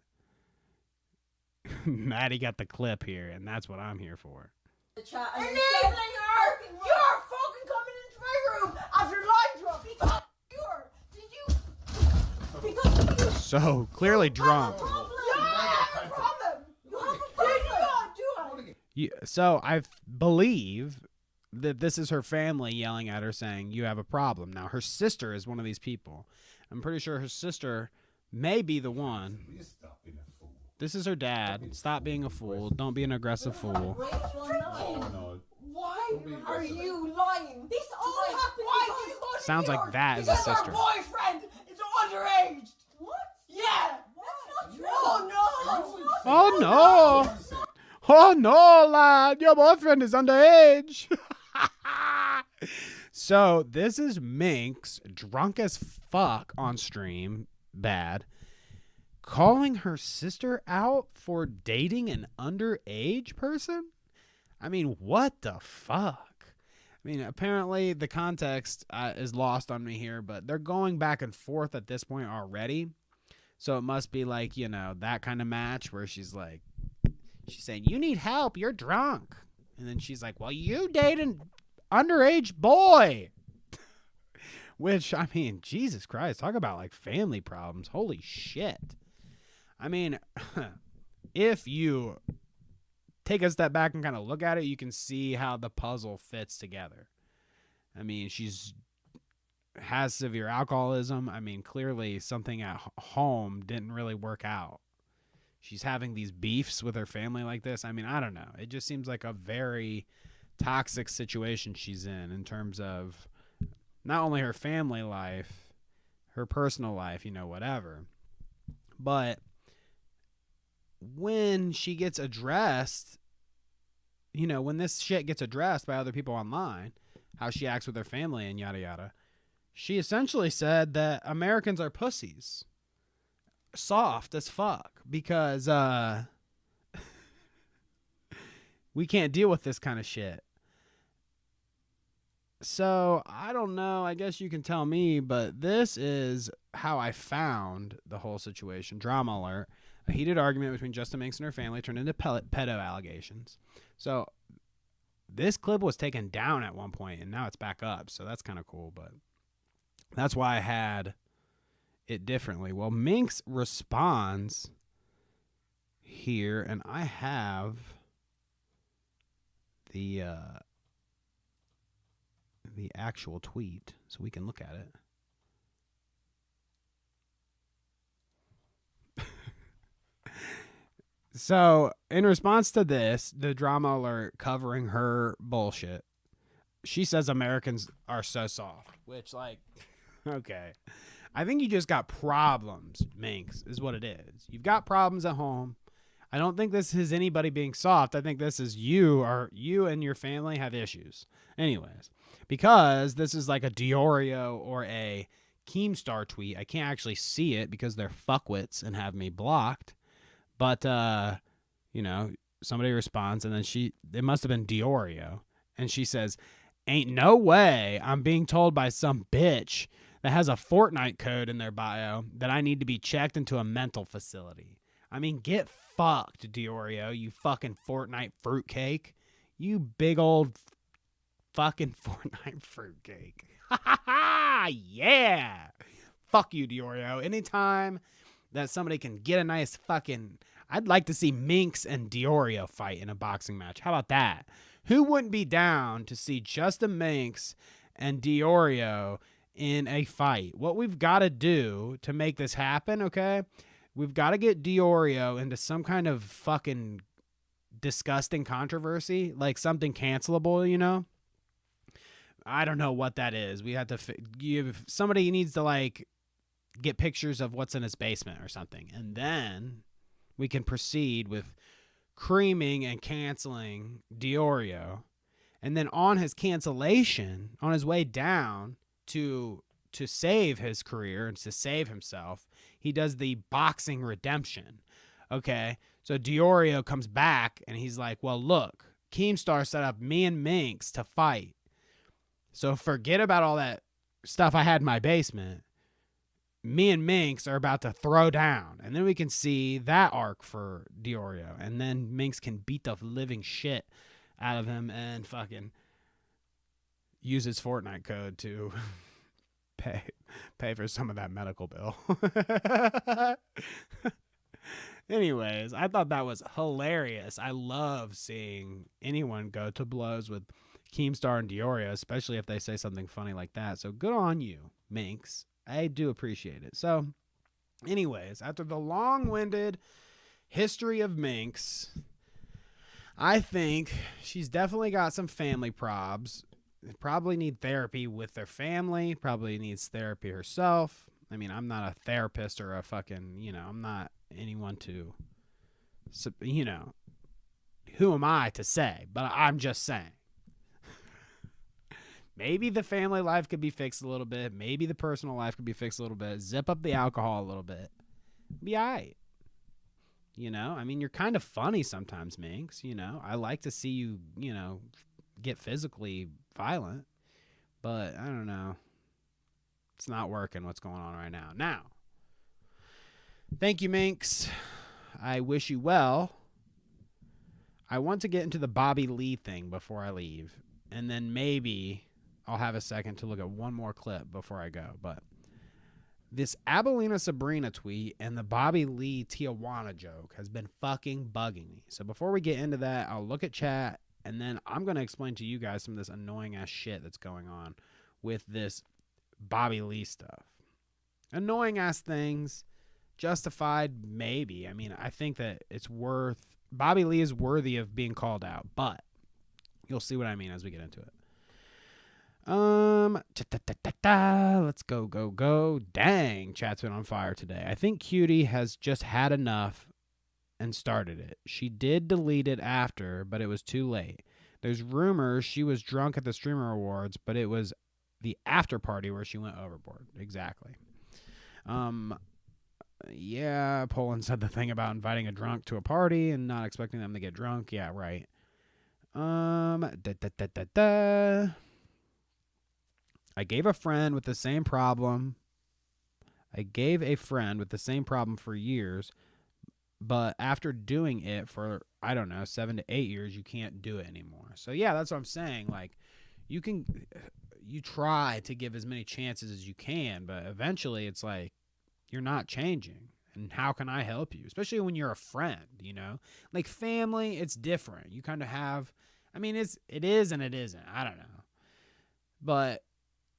Natty got the clip here, and that's what I'm here for. Enabling her! You're fucking coming into my room after lying to her because you So clearly drunk. So I believe that this is her family yelling at her saying, you have a problem. Now, her sister is one of these people. I'm pretty sure her sister may be the one. This is her dad. Stop being a fool. Don't be an aggressive fool. Why are you lying? This all happened. Why do you go to Sounds New like York? that is a Because sister. Her boyfriend is underage. What? Yeah. That's not true. Oh no. Oh no, lad. Your boyfriend is underage. So this is Minx, drunk as fuck on stream. Bad. Calling her sister out for dating an underage person? What the fuck? Apparently the context is lost on me here, but they're going back and forth at this point already. So it must be that kind of match where she's saying, you need help, you're drunk. And then she's like, well, you date an underage boy. Which, I mean, Jesus Christ, talk about like family problems. Holy shit. I mean, if you take a step back and kind of look at it, you can see how the puzzle fits together. I mean, has severe alcoholism. I mean, clearly something at home didn't really work out. She's having these beefs with her family like this. I mean, I don't know. It just seems like a very toxic situation she's in terms of not only her family life, her personal life, whatever. But when she gets addressed, when this shit gets addressed by other people online, how she acts with her family and yada yada, she essentially said that Americans are pussies. Soft as fuck because we can't deal with this kind of shit. So I don't know. I guess you can tell me, but this is how I found the whole situation. Drama alert. A heated argument between JustaMinx and her family turned into pedo allegations. So this clip was taken down at one point and now it's back up. So that's kind of cool, but that's why I had it differently. Well, Minx responds here, and I have the actual tweet so we can look at it. So, in response to this, the drama alert covering her bullshit, she says Americans are so soft, which, like, okay. I think you just got problems, Minx, is what it is. You've got problems at home. I don't think this is anybody being soft. I think this is you and your family have issues. Anyways, because this is like a Diorio or a Keemstar tweet. I can't actually see it because they're fuckwits and have me blocked. But, somebody responds, and then it must have been Diorio. And she says, ain't no way I'm being told by some bitch that has a Fortnite code in their bio that I need to be checked into a mental facility. I mean, get fucked, Diorio, you fucking Fortnite fruitcake. You big old fucking Fortnite fruitcake. Yeah. Fuck you, Diorio. Anytime that somebody can get a nice fucking... I'd like to see Minx and Diorio fight in a boxing match. How about that? Who wouldn't be down to see JustaMinx and Diorio in a fight? What we've got to do to make this happen, okay? We've got to get Diorio into some kind of fucking disgusting controversy, like something cancelable, I don't know what that is. We have to somebody needs to like get pictures of what's in his basement or something, and then we can proceed with creaming and canceling Diorio. And then on his cancellation, on his way down to save his career and to save himself, he does the boxing redemption. Okay, so Diorio comes back and he's like, well, look, Keemstar set up me and Minx to fight. So forget about all that stuff I had in my basement. Me and Minx are about to throw down. And then we can see that arc for Diorio. And then Minx can beat the living shit out of him and fucking use his Fortnite code to pay for some of that medical bill. Anyways, I thought that was hilarious. I love seeing anyone go to blows with Keemstar and Diorio, especially if they say something funny like that. So good on you, Minx. I do appreciate it. So anyways, after the long-winded history of Minx, I think she's definitely got some family probs. Probably need therapy with their family. Probably needs therapy herself. I mean, I'm not a therapist or a fucking, I'm not anyone to, who am I to say? But I'm just saying. Maybe the family life could be fixed a little bit. Maybe the personal life could be fixed a little bit. Zip up the alcohol a little bit. Be all right. I mean, you're kind of funny sometimes, Minx. I like to see you, get physically violent. But I don't know. It's not working what's going on right now. Now, thank you, Minx. I wish you well. I want to get into the Bobby Lee thing before I leave. And then maybe I'll have a second to look at one more clip before I go. But this Abelina Sabrina tweet and the Bobby Lee Tijuana joke has been fucking bugging me. So before we get into that, I'll look at chat, and then I'm going to explain to you guys some of this annoying ass shit that's going on with this Bobby Lee stuff. Annoying ass things, justified maybe. I mean, I think that Bobby Lee is worthy of being called out, but you'll see what I mean as we get into it. Let's go. Dang, chat's been on fire today. I think Cutie has just had enough and started it. She did delete it after, but it was too late. There's rumors she was drunk at the Streamer Awards, but it was the after party where she went overboard. Exactly. Yeah, Poland said the thing about inviting a drunk to a party and not expecting them to get drunk. Yeah, right. I gave a friend with the same problem for years, but after doing it for, I don't know, 7 to 8 years, you can't do it anymore. So yeah, that's what I'm saying. Like, you try to give as many chances as you can, but eventually it's like, you're not changing. And how can I help you? Especially when you're a friend, you know? Like family, it's different. You kind of have, I mean, it is and it isn't. I don't know. But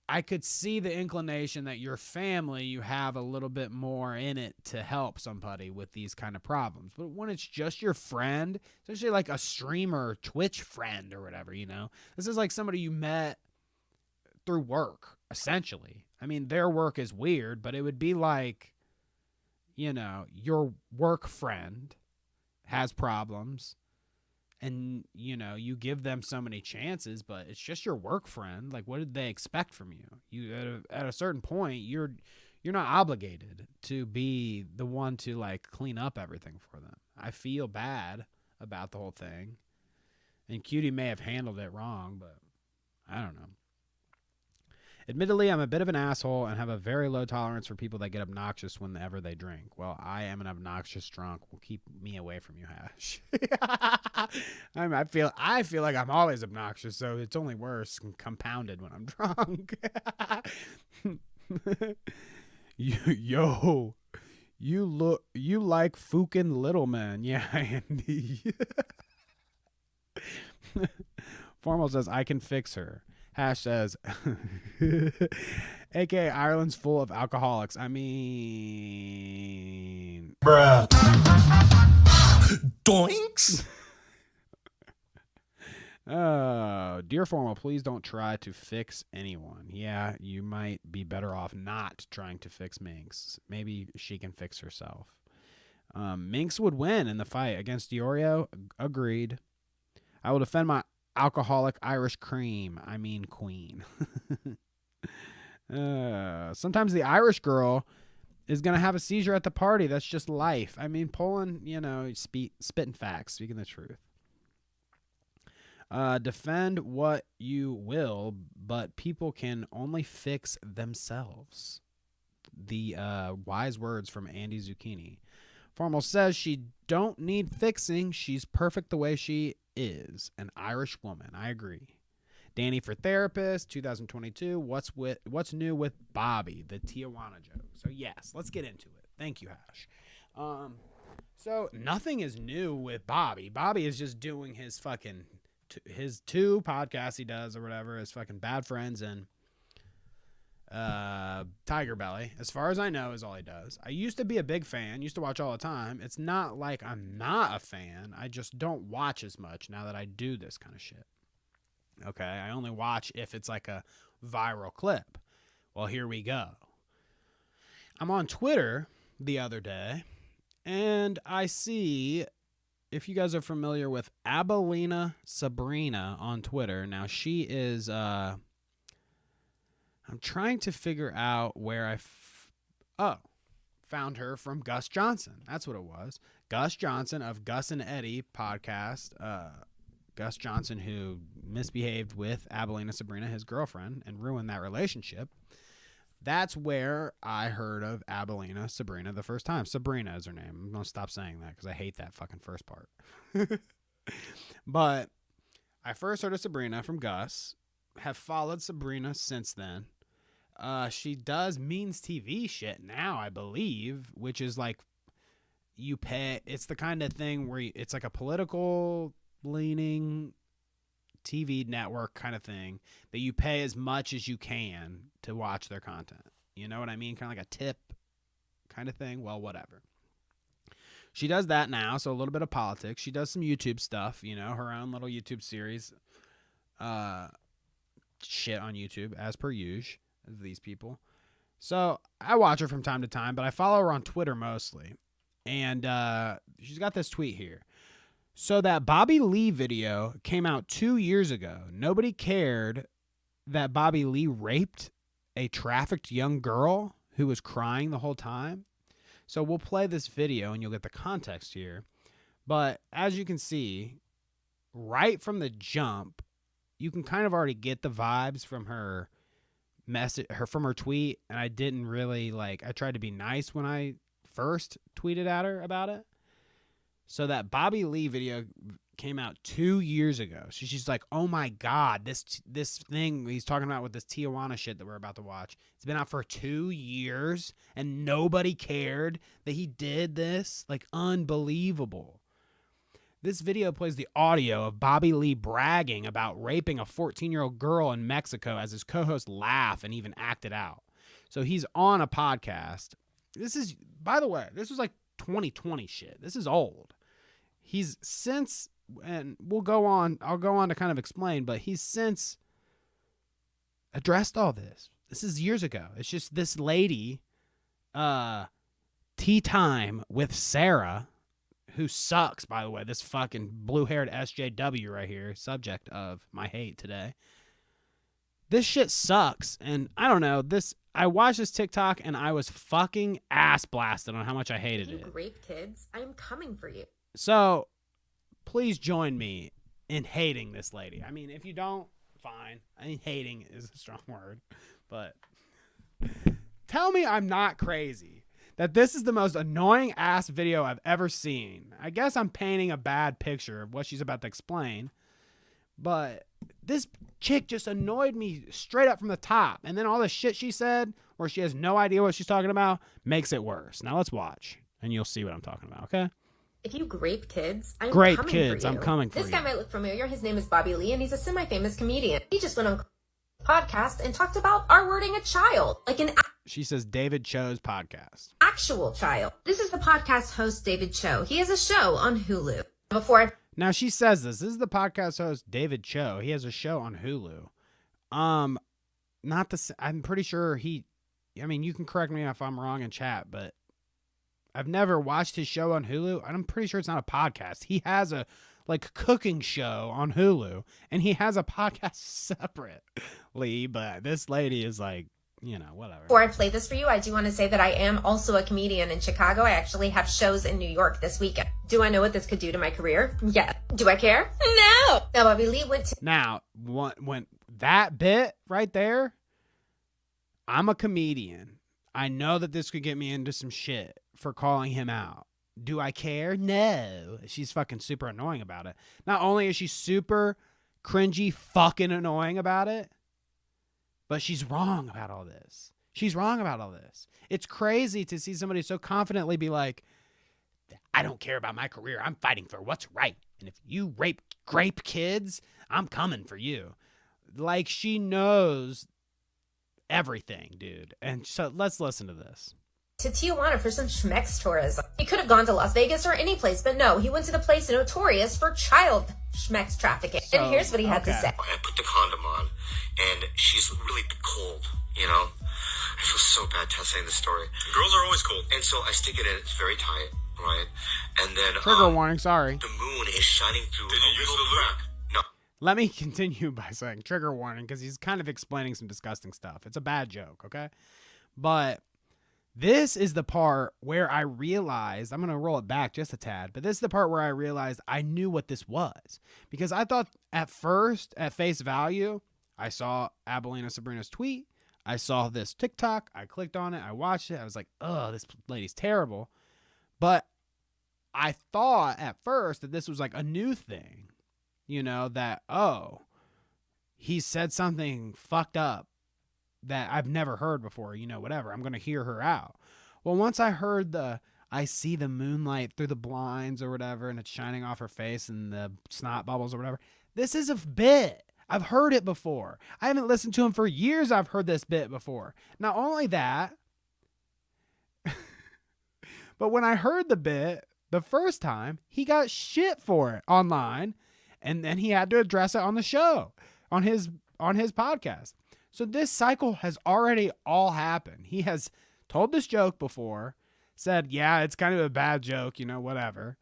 I could see the inclination that your family, you have a little bit more in it to help somebody with these kind of problems. But when it's just your friend, especially like a streamer, Twitch friend or whatever, you know, this is like somebody you met through work, essentially. I mean, their work is weird, but it would be like, you know, your work friend has problems and, you know, you give them so many chances, but it's just your work friend. Like, what did they expect from you? You at a certain point, you're not obligated to be the one to like clean up everything for them. I feel bad about the whole thing, and Cutie may have handled it wrong, but I don't know. Admittedly, I'm a bit of an asshole and have a very low tolerance for people that get obnoxious whenever they drink. Well, I am an obnoxious drunk. Will keep me away from you, Hash. I feel like I'm always obnoxious, so it's only worse and compounded when I'm drunk. You like fucking little man. Yeah, Andy. Formal says, I can fix her. Hash says, aka Ireland's full of alcoholics. I mean, bruh. Doinks. Dear Formal, please don't try to fix anyone. Yeah, you might be better off not trying to fix Minx. Maybe she can fix herself. Minx would win in the fight against Diorio. Agreed. I will defend my alcoholic Irish cream. I mean queen. Sometimes the Irish girl is going to have a seizure at the party. That's just life. I mean, Poland, you know, spitting facts, speaking the truth. Defend what you will, but people can only fix themselves. The wise words from Andy Zucchini. Formal says she don't need fixing. She's perfect the way she is. An Irish woman. I agree. Danny for therapist, 2022. What's new with Bobby, the Tijuana joke? So yes, let's get into it. Thank you, Hash. So nothing is new with Bobby. Bobby is just doing his fucking his 2 podcasts he does or whatever, his fucking Bad Friends and Tiger Belly, as far as I know, is all he does. I used to be a big fan, used to watch all the time. It's not like I'm not a fan. I just don't watch as much now that I do this kind of shit. Okay, I only watch if it's like a viral clip. Well, here we go. I'm on Twitter the other day, and I see, if you guys are familiar with Abelina Sabrina on Twitter, now she is, I'm trying to figure out where found her from Gus Johnson. That's what it was. Gus Johnson of Gus and Eddie podcast. Gus Johnson, who misbehaved with Abelina Sabrina, his girlfriend, and ruined that relationship. That's where I heard of Abelina Sabrina the first time. Sabrina is her name. I'm going to stop saying that because I hate that fucking first part. But I first heard of Sabrina from Gus. have followed Sabrina since then. She does Means TV shit now, I believe, which is like you pay. It's the kind of thing where it's like a political leaning TV network kind of thing that you pay as much as you can to watch their content. You know what I mean? Kind of like a tip kind of thing. Well, whatever. She does that now, so a little bit of politics. She does some YouTube stuff, you know, her own little YouTube series. Shit on YouTube, as per usual, of these people. So I watch her from time to time, but I follow her on Twitter mostly. And she's got this tweet here. So that Bobby Lee video came out 2 years ago. Nobody cared that Bobby Lee raped a trafficked young girl who was crying the whole time. So we'll play this video and you'll get the context here. But as you can see, right from the jump, you can kind of already get the vibes from her message, from her tweet. And I didn't really I tried to be nice when I first tweeted at her about it. So that Bobby Lee video came out 2 years ago. So she's like, oh my God, this thing he's talking about with this Tijuana shit that we're about to watch, it's been out for 2 years and nobody cared that he did this? Like, unbelievable. This video plays the audio of Bobby Lee bragging about raping a 14-year-old girl in Mexico as his co-hosts laugh and even act it out. So he's on a podcast. This is, by the way, this was like 2020 shit. This is old. He's since, and I'll go on to kind of explain, but he's since addressed all this. This is years ago. It's just this lady, Tea Time with Sarah, who sucks, by the way, this fucking blue-haired SJW right here, subject of my hate today. This shit sucks, and I don't know, I watched this TikTok, and I was fucking ass blasted on how much I hated it. You rape kids, I am coming for you. So, please join me in hating this lady. I mean, if you don't, fine. I mean, hating is a strong word, but tell me I'm not crazy that this is the most annoying ass video I've ever seen. I guess I'm painting a bad picture of what she's about to explain, but this chick just annoyed me straight up from the top. And then all the shit she said, where she has no idea what she's talking about, makes it worse. Now let's watch, and you'll see what I'm talking about, okay? If you grape kids, I'm Grape coming kids, for you. I'm coming for This you. guy might look familiar. His name is Bobby Lee, and he's a semi-famous comedian. He just went on a podcast and talked about R-wording a child, like an She says David Cho's podcast. actual child. This is the podcast host, David Cho. He has a show on Hulu. Now she says this is the podcast host David Cho. He has a show on Hulu. I'm pretty sure I mean, you can correct me if I'm wrong in chat, but I've never watched his show on Hulu. And I'm pretty sure it's not a podcast. He has a cooking show on Hulu, and he has a podcast separately, but this lady is whatever. Before I play this for you, I do want to say that I am also a comedian in Chicago. I actually have shows in New York this weekend. Do I know what this could do to my career? Yeah. Do I care? No. Now, Bobby Lee went to... Now, when that bit right there, I'm a comedian. I know that this could get me into some shit for calling him out. Do I care? No. She's fucking super annoying about it. Not only is she super cringy fucking annoying about it, but she's wrong about all this. She's wrong about all this. It's crazy to see somebody so confidently be like, I don't care about my career. I'm fighting for what's right. And if you grape kids, I'm coming for you. Like, she knows everything, dude. And so let's listen to this. To Tijuana for some schmex tourism. He could have gone to Las Vegas or any place, but no, he went to the place notorious for child schmex trafficking. So, and here's what he had to say. I put the condom on, and she's really cold, you know? I feel so bad saying this story. Girls are always cold. And so I stick it in, it's very tight, right? And then... Trigger warning, sorry. The moon is shining through a little crack. No. Let me continue by saying trigger warning, because he's kind of explaining some disgusting stuff. It's a bad joke, okay? But... this is the part where I realized, I'm going to roll it back just a tad, but this is the part where I realized I knew what this was. Because I thought at first, at face value, I saw Abelina Sabrina's tweet. I saw this TikTok. I clicked on it. I watched it. I was like, oh, this lady's terrible. But I thought at first that this was like a new thing. You know, that, oh, he said something fucked up that I've never heard before, whatever. I'm going to hear her out. Well, once I heard I see the moonlight through the blinds or whatever, and it's shining off her face and the snot bubbles or whatever. This is a bit. I've heard it before. I haven't listened to him for years. I've heard this bit before. Not only that, but when I heard the bit the first time, he got shit for it online, and then he had to address it on the show, on his podcast. So this cycle has already all happened. He has told this joke before, said, yeah, it's kind of a bad joke, whatever.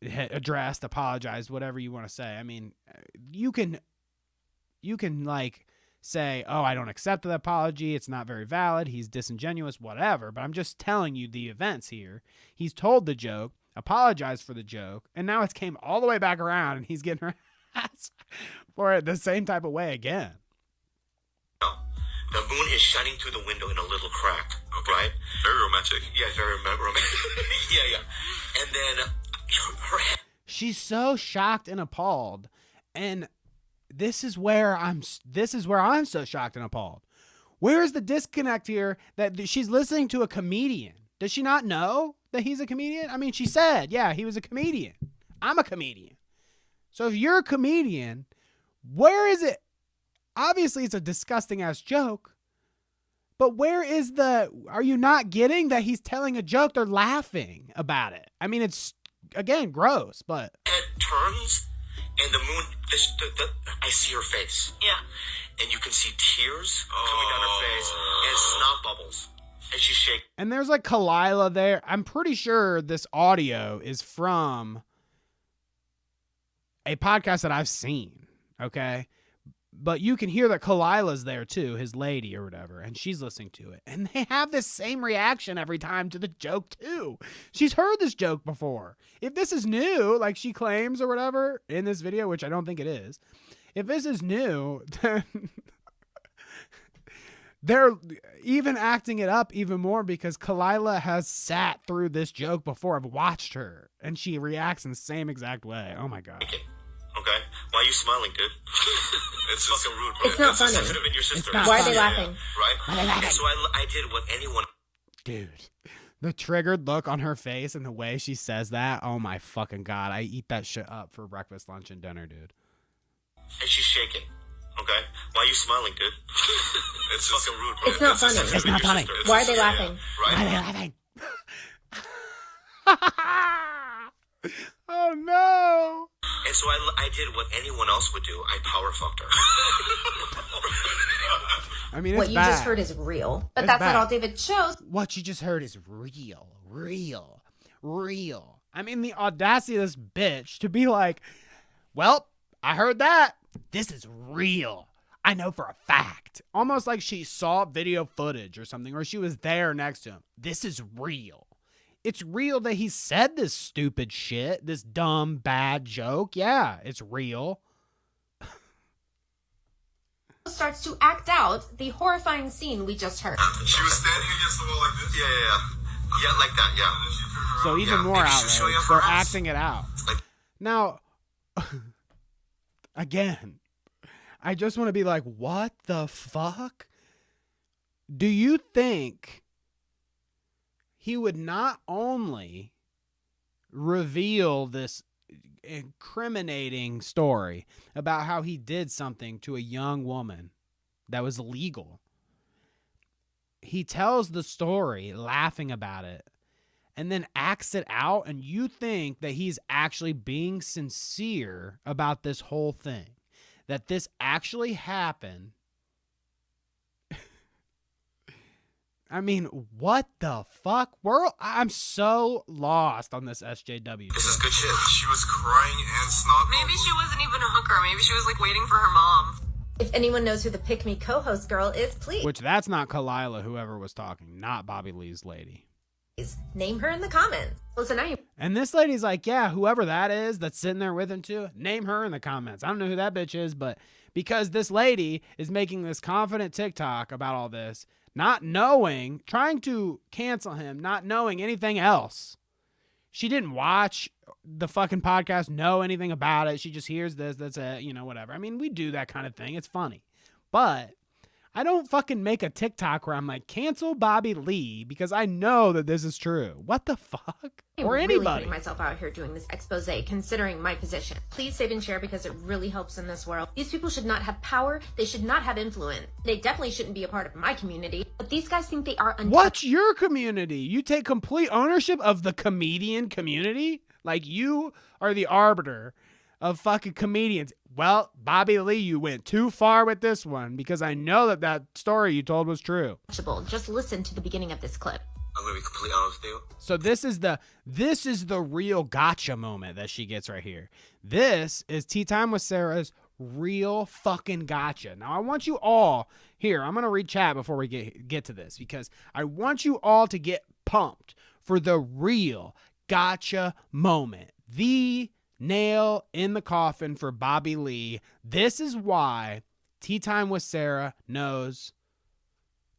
Addressed, apologized, whatever you want to say. I mean, you can like say, oh, I don't accept the apology. It's not very valid. He's disingenuous, whatever. But I'm just telling you the events here. He's told the joke, apologized for the joke, and now it's came all the way back around, and he's getting her ass for it the same type of way again. The moon is shining through the window in a little crack, right? Very romantic. Yeah, very romantic. yeah. And then her head. She's so shocked and appalled, and this is where I'm so shocked and appalled. Where is the disconnect here that she's listening to a comedian? Does she not know that he's a comedian? I mean, she said, yeah, he was a comedian. I'm a comedian. So if you're a comedian, where is it? Obviously, it's a disgusting ass joke, but are you not getting that he's telling a joke? They're laughing about it. I mean, it's, again, gross, but. Head turns, and the moon, I see her face. Yeah. And you can see tears coming down her face, and snot bubbles. And she's shaking. And there's like Kalila there. I'm pretty sure this audio is from a podcast that I've seen, okay? But you can hear that Kalila's there too, his lady or whatever, and she's listening to it. And they have this same reaction every time to the joke too. She's heard this joke before. If this is new, like she claims or whatever in this video, which I don't think it is, if this is new, then they're even acting it up even more because Kalila has sat through this joke before. I've watched her, and she reacts in the same exact way. Oh my God. Okay? Why are you smiling, dude? It's fucking rude, bro. It's not funny. It should have been your sister. Why are they laughing? Right? Why are they laughing? And so I did what anyone... Dude, the triggered look on her face and the way she says that, oh my fucking God. I eat that shit up for breakfast, lunch, and dinner, dude. And she's shaking. Okay? Why are you smiling, dude? It's fucking rude, bro. It's not funny. It's not funny. Why are they laughing? Right? Why are they laughing? Oh no! And so I did what anyone else would do. I power fucked her. I mean, it's what you bad. just heard is real, but It's that's bad. not all David shows. What you just heard is real. I mean, the audacity of this bitch to be like, well, I heard that. This is real. I know for a fact. Almost like she saw video footage or something, or she was there next to him. This is real. It's real that he said this stupid shit, this dumb, bad joke. Yeah, it's real. Starts to act out the horrifying scene we just heard. She was standing against the wall like this? Yeah. Yeah, like that, yeah. So even more Maybe she was showing outrage. off They're her house. acting it out. Like, Now, again, I just want to be like, what the fuck? Do you think he would not only reveal this incriminating story about how he did something to a young woman that was illegal? He tells the story laughing about it and then acts it out, and you think that he's actually being sincere about this whole thing, that this actually happened. I mean, what the fuck? I'm so lost on this SJW. this is good shit. She was crying and snot. Maybe she wasn't even a hooker. Maybe she was like waiting for her mom. If anyone knows who the Pick Me co-host girl is, please Which that's not Kalila, whoever was talking, not Bobby Lee's lady. name her in the comments. Listen, now you And this lady's like, yeah, whoever that is that's sitting there with him too, name her in the comments. I don't know who that bitch is, but because this lady is making this confident TikTok about all this, not knowing, trying to cancel him, not knowing anything else. She didn't watch the fucking podcast, know anything about it. She just hears this, that's it, whatever. I mean, we do that kind of thing. It's funny. But I don't fucking make a TikTok where I'm like, cancel Bobby Lee because I know that this is true. What the fuck? Or I'm really anybody. putting myself out here doing this expose, considering my position. Please save and share because it really helps in this world. These people should not have power. They should not have influence. They definitely shouldn't be a part of my community. But these guys think they are untouchable. What's your community? You take complete ownership of the comedian community? Like you are the arbiter of fucking comedians. Well, Bobby Lee, you went too far with this one because I know that story you told was true. Just listen to the beginning of this clip. I'm gonna be completely honest with you. So this is the real gotcha moment that she gets right here. This is Tea Time with Sarah's real fucking gotcha. Now I want you all here. I'm gonna read chat before we get to this because I want you all to get pumped for the real gotcha moment. The nail in the coffin for Bobby Lee. This is why Tea Time with Sarah knows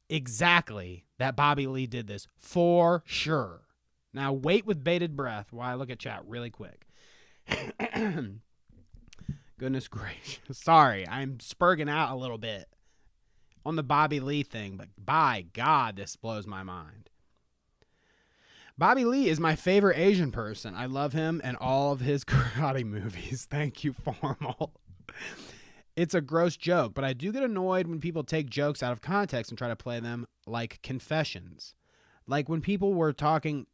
exactly that Bobby Lee did this for sure. Now wait with bated breath while I look at chat really quick. Goodness gracious. Sorry, I'm spurging out a little bit on the Bobby Lee thing, but by God, this blows my mind. Bobby Lee is my favorite Asian person. I love him and all of his karate movies. Thank you, Formal. It's a gross joke, but I do get annoyed when people take jokes out of context and try to play them like confessions. Like when people were taking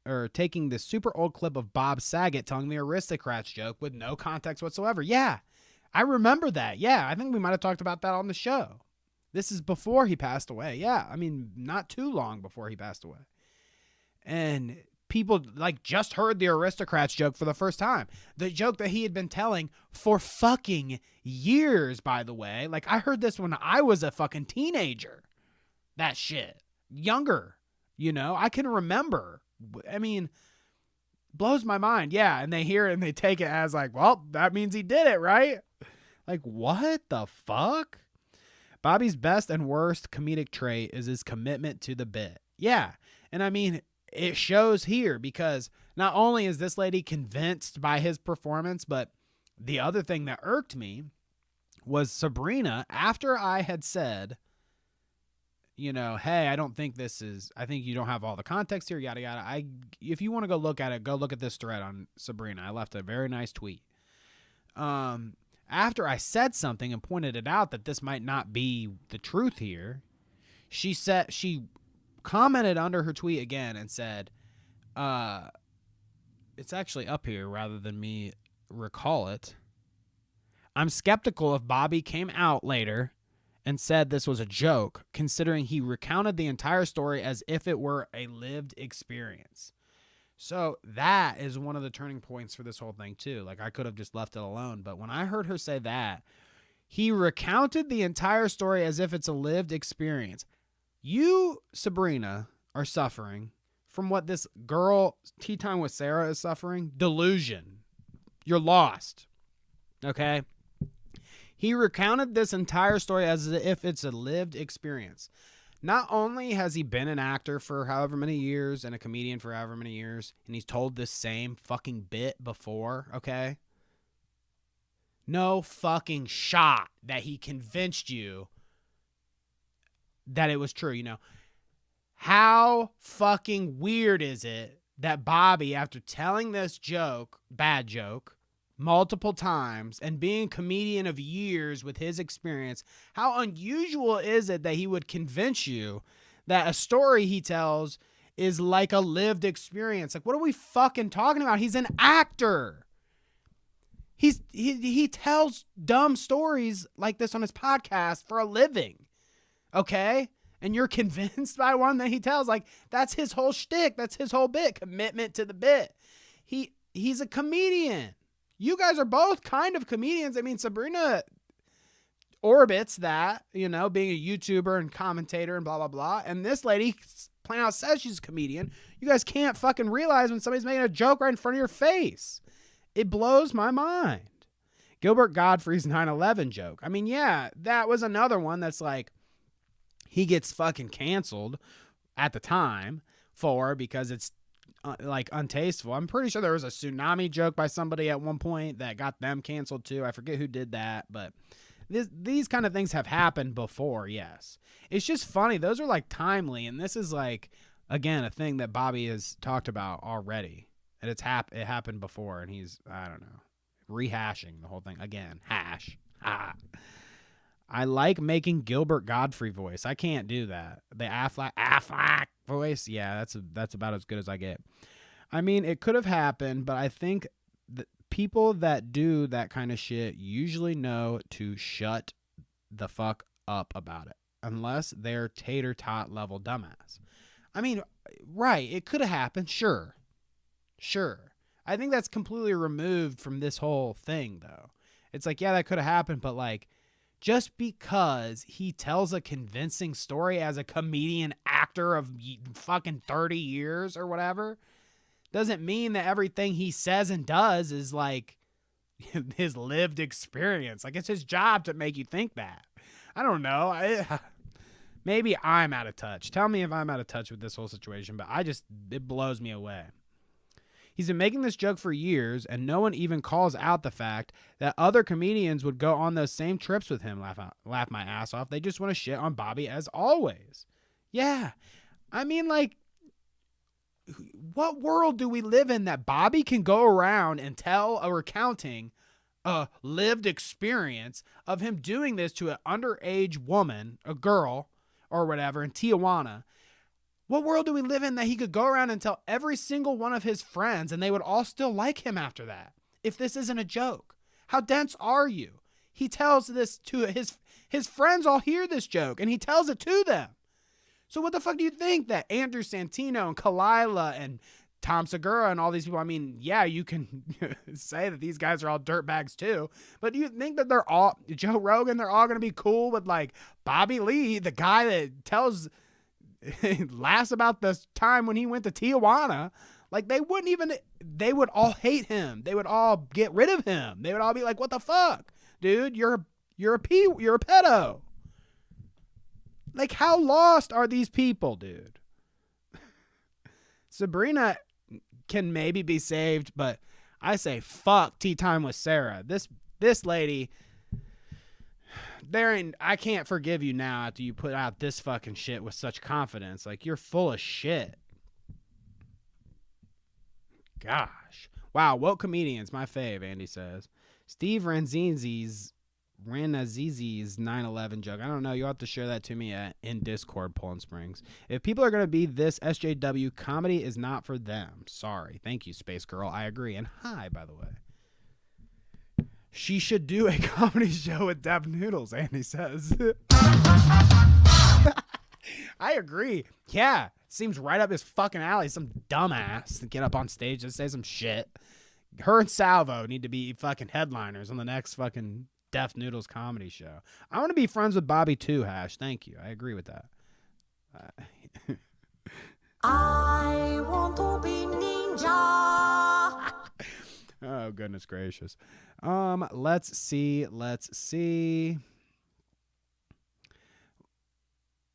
this super old clip of Bob Saget telling the aristocrats joke with no context whatsoever. Yeah, I remember that. Yeah, I think we might have talked about that on the show. This is before he passed away. Yeah, I mean, not too long before he passed away. And people like just heard the aristocrats joke for the first time. The joke that he had been telling for fucking years, by the way. Like I heard this when I was a fucking teenager. That shit. Younger. I can remember. I mean, blows my mind. Yeah. And they hear it and they take it as like, well, that means he did it, right? Like, what the fuck? Bobby's best and worst comedic trait is his commitment to the bit. Yeah. And I mean, it shows here because not only is this lady convinced by his performance, but the other thing that irked me was Sabrina, after I had said, hey, I don't think I think you don't have all the context here, yada, yada. If you want to go look at it, go look at this thread on Sabrina. I left a very nice tweet. After I said something and pointed it out that this might not be the truth here, she commented under her tweet again and said, it's actually up here rather than me recall it. I'm skeptical if Bobby came out later and said this was a joke, considering he recounted the entire story as if it were a lived experience. So that is one of the turning points for this whole thing too. Like I could have just left it alone, but when I heard her say that, he recounted the entire story as if it's a lived experience. You, Sabrina, are suffering from what this girl, Tea Time with Sarah, is suffering. Delusion. You're lost. Okay? He recounted this entire story as if it's a lived experience. Not only has he been an actor for however many years and a comedian for however many years, and he's told this same fucking bit before, okay? No fucking shot that he convinced you that it was true, How fucking weird is it that Bobby, after telling this joke, bad joke, multiple times and being a comedian of years with his experience, how unusual is it that he would convince you that a story he tells is like a lived experience? Like, what are we fucking talking about? He's an actor. He tells dumb stories like this on his podcast for a living. Okay? And you're convinced by one that he tells. Like, that's his whole shtick. That's his whole bit. Commitment to the bit. He's a comedian. You guys are both kind of comedians. I mean, Sabrina orbits that, being a YouTuber and commentator and blah, blah, blah. And this lady plain out says she's a comedian. You guys can't fucking realize when somebody's making a joke right in front of your face. It blows my mind. Gilbert Godfrey's 9/11 joke. I mean, yeah, that was another one that's like, he gets fucking canceled at the time because it's like untasteful. I'm pretty sure there was a tsunami joke by somebody at one point that got them canceled too. I forget who did that, but these kind of things have happened before. Yes, it's just funny. Those are like timely, and this is like, again, a thing that Bobby has talked about already, and it happened before, and he's, I don't know, rehashing the whole thing again. Hash. I like making Gilbert Godfrey voice. I can't do that. The Affleck voice. Yeah, that's about as good as I get. I mean, it could have happened, but I think that people that do that kind of shit usually know to shut the fuck up about it, unless they're tater tot level dumbass. I mean, right, it could have happened, sure. I think that's completely removed from this whole thing, though. It's like, yeah, that could have happened, but like, just because he tells a convincing story as a comedian actor of fucking 30 years or whatever, doesn't mean that everything he says and does is like his lived experience. Like, it's his job to make you think that. I don't know. Maybe I'm out of touch. Tell me if I'm out of touch with this whole situation, but it blows me away. He's been making this joke for years, and no one even calls out the fact that other comedians would go on those same trips with him, laugh my ass off. They just want to shit on Bobby as always. Yeah. I mean, like, what world do we live in that Bobby can go around and tell or recounting a lived experience of him doing this to an underage woman, a girl, or whatever, in Tijuana? What world do we live in that he could go around and tell every single one of his friends and they would all still like him after that? If this isn't a joke, how dense are you? He tells this to his friends all hear this joke and he tells it to them. So what the fuck do you think that Andrew Santino and Kalila and Tom Segura and all these people, I mean, yeah, you can say that these guys are all dirtbags too, but do you think that they're all, Joe Rogan, they're all going to be cool with like Bobby Lee, the guy that laughs about this time when he went to Tijuana? Like, they would all hate him. They would all get rid of him. They would all be like, what the fuck, dude? You're a pedo. Like, how lost are these people, dude? Sabrina can maybe be saved, but I say fuck Tea Time with Sarah. This lady, I can't forgive you now after you put out this fucking shit with such confidence. Like, you're full of shit. Gosh. Wow, woke comedians, my fave, Andy says. Steve Ranazzi's 9/11 joke. I don't know. You'll have to share that to me in Discord, Poland Springs. If people are going to be this SJW, comedy is not for them. Sorry. Thank you, Space Girl. I agree. And hi, by the way. She should do a comedy show with Dev Noodles, Andy says. I agree. Yeah. Seems right up his fucking alley. Some dumbass to get up on stage and say some shit. Her and Salvo need to be fucking headliners on the next fucking Deaf Noodles comedy show. I want to be friends with Bobby too, Hash. Thank you. I agree with that. I want to be ninja. Oh, goodness gracious. Let's see.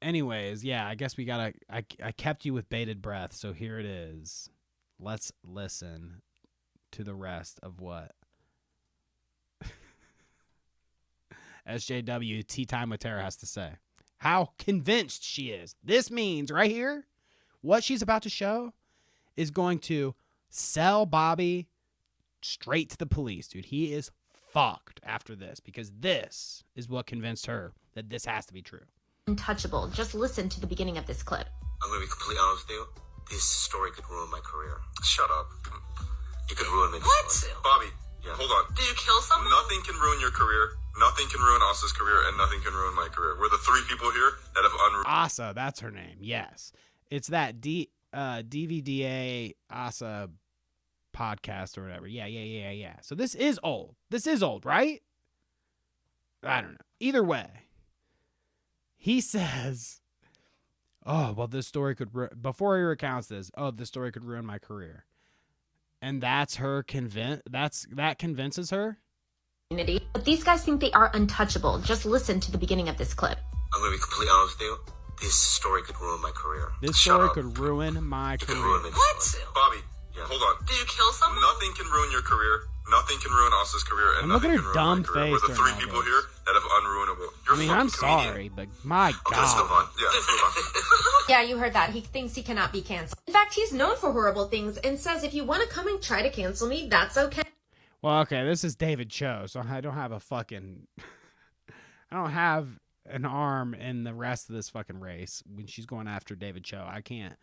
Anyways, yeah, I guess we gotta, I kept you with bated breath, so here it is. Let's listen to the rest of what SJW Tea Time with Tara has to say. How convinced she is. This means right here, what she's about to show is going to sell Bobby straight to the police, dude. He is fucked after this because this is what convinced her that this has to be true. Untouchable. Just listen to the beginning of this clip. I'm gonna be completely honest with you. This story could ruin my career. Shut up. It could ruin me. What? Bobby, yeah, hold on. Did you kill someone? Nothing can ruin your career. Nothing can ruin Asa's career, and nothing can ruin my career. We're the three people here that have Asa, that's her name. Yes. It's that DVDA Asa podcast or whatever. Yeah. So this is old. This is old, right? I don't know. Either way, he says, oh, well, this story could, before he recounts this, this story could ruin my career. And that's her that convinces her? But these guys think they are untouchable. Just listen to the beginning of this clip. I'm going to be completely honest with you. this story could ruin my career. This story could ruin my career. What? Bobby, hold on. Did you kill someone? Nothing can ruin your career. Nothing can ruin Asa's career. And And look at nothing her can ruin dumb my career. face We're the during three all people this. here that have unruinable. You're I mean, a I'm fucking comedian. sorry, but my Okay, let's move God. on. Yeah, let's move on. Yeah, you heard that. He thinks he cannot be canceled. In fact, he's known for horrible things and says if you want to come and try to cancel me, that's okay. Well, okay, this is David Cho, so I don't have a fucking... I don't have an arm in the rest of this fucking race when she's going after David Cho. I can't...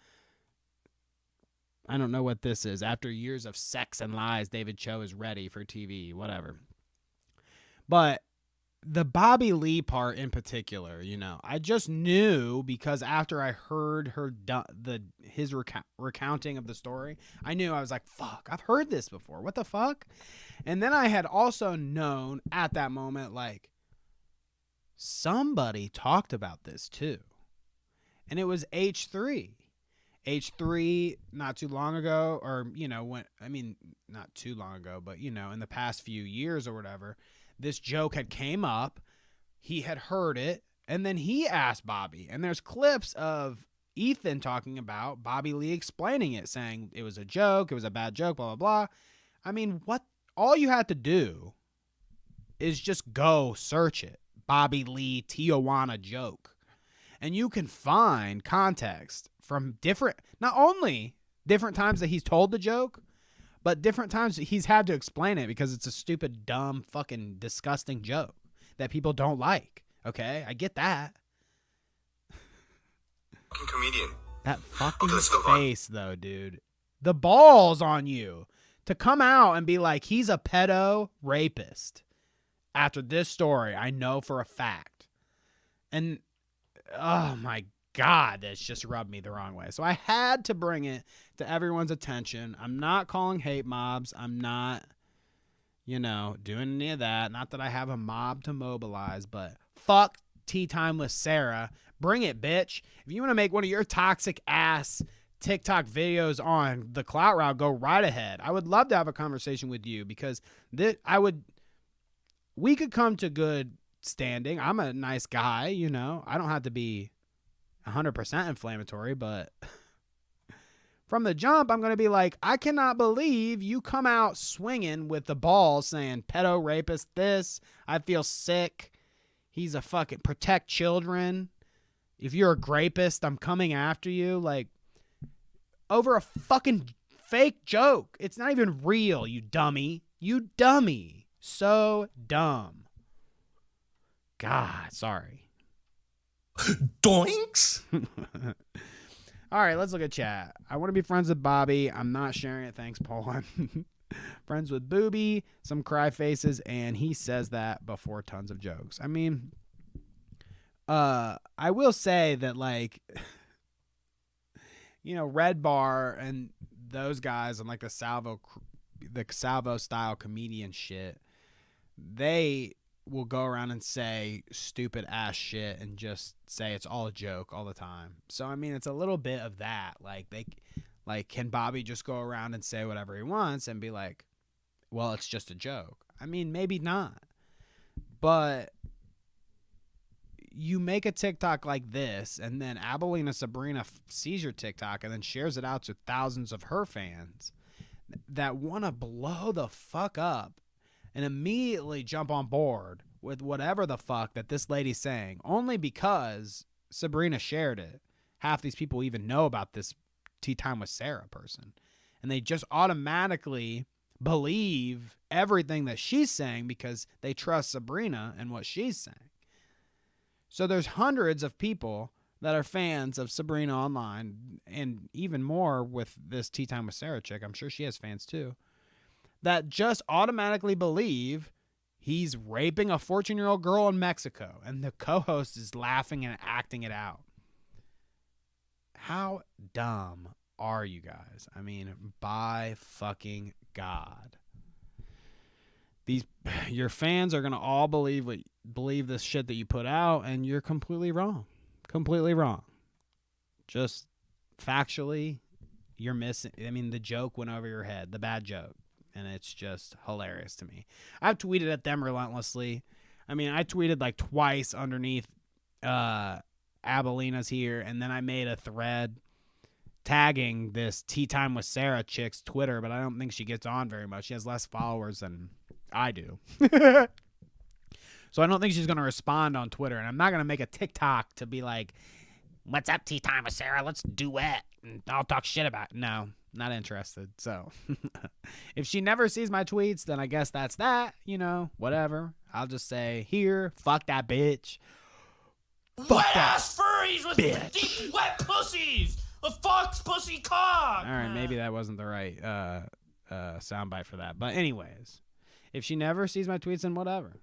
I don't know what this is. After years of sex and lies, David Cho is ready for TV, whatever. But the Bobby Lee part in particular, you know, I just knew because after I heard his recounting of the story, I knew. I was like, fuck, I've heard this before. What the fuck? And then I had also known at that moment, like, somebody talked about this too. And it was H3. H3 not too long ago, or, you know, not too long ago, but, you know, in the past few years or whatever, this joke had came up. He had heard it, and then he asked Bobby. And there's clips of Ethan talking about Bobby Lee explaining it, saying it was a joke, it was a bad joke, blah, blah, blah. I mean, all you had to do is just go search it. Bobby Lee Tijuana joke. And you can find context from not only different times that he's told the joke, but different times he's had to explain it because it's a stupid, dumb, fucking disgusting joke that people don't like. Okay? I get that. Fucking comedian. That fucking Okay, let's move on. face, though, dude. The balls on you to come out and be like, he's a pedo rapist. After this story, I know for a fact. And, oh my God, that's just rubbed me the wrong way. So I had to bring it to everyone's attention. I'm not calling hate mobs. I'm not, you know, doing any of that. Not that I have a mob to mobilize, but fuck Tea Time with Sarah. Bring it, bitch. If you want to make one of your toxic ass TikTok videos on the Clout route, go right ahead. I would love to have a conversation with you because we could come to good standing. I'm a nice guy, you know. I don't have to be 100% inflammatory, but from the jump, I'm going to be like, I cannot believe you come out swinging with the ball saying pedo rapist this. I feel sick. He's a fucking protect children. If you're a rapist, I'm coming after you. Like, over a fucking fake joke. It's not even real, you dummy. You dummy. So dumb. God, sorry. Doinks. All right, let's look at chat. I want to be friends with Bobby. I'm not sharing it. Thanks, Paul. Friends with Booby, some cry faces, and he says that before tons of jokes. I mean, I will say that, like, you know, Red Bar and those guys and like the Salvo style comedian shit, they will go around and say stupid ass shit and just say it's all a joke all the time. So I mean, it's a little bit of that. Like can Bobby just go around and say whatever he wants and be like, well, it's just a joke? I mean, maybe not. But you make a TikTok like this, and then Abilena Sabrina sees your TikTok and then shares it out to thousands of her fans that want to blow the fuck up and immediately jump on board with whatever the fuck that this lady's saying, only because Sabrina shared it. Half these people even know about this Tea Time with Sarah person, and they just automatically believe everything that she's saying because they trust Sabrina and what she's saying. So there's hundreds of people that are fans of Sabrina online, and even more with this Tea Time with Sarah chick. I'm sure she has fans too, that just automatically believe he's raping a 14-year-old girl in Mexico, and the co-host is laughing and acting it out. How dumb are you guys? I mean, by fucking God. Your fans are going to all believe this shit that you put out, and you're completely wrong. Completely wrong. Just factually, you're missing. I mean, the joke went over your head, the bad joke. And it's just hilarious to me. I've tweeted at them relentlessly. I mean, I tweeted like twice underneath Abelina's here, and then I made a thread tagging this Tea Time with Sarah chick's Twitter, but I don't think she gets on very much. She has less followers than I do. So I don't think she's going to respond on Twitter, and I'm not going to make a TikTok to be like, what's up, Tea Time with Sarah? Let's duet, and I'll talk shit about it. No, not interested. So if she never sees my tweets, then I guess that's that, you know, whatever. I'll just say, here, fuck that bitch. Fuck Wet that ass furries with bitch. deep wet pussies. A fox pussy cock. All right, maybe that wasn't the right soundbite for that. But anyways, if she never sees my tweets, then whatever.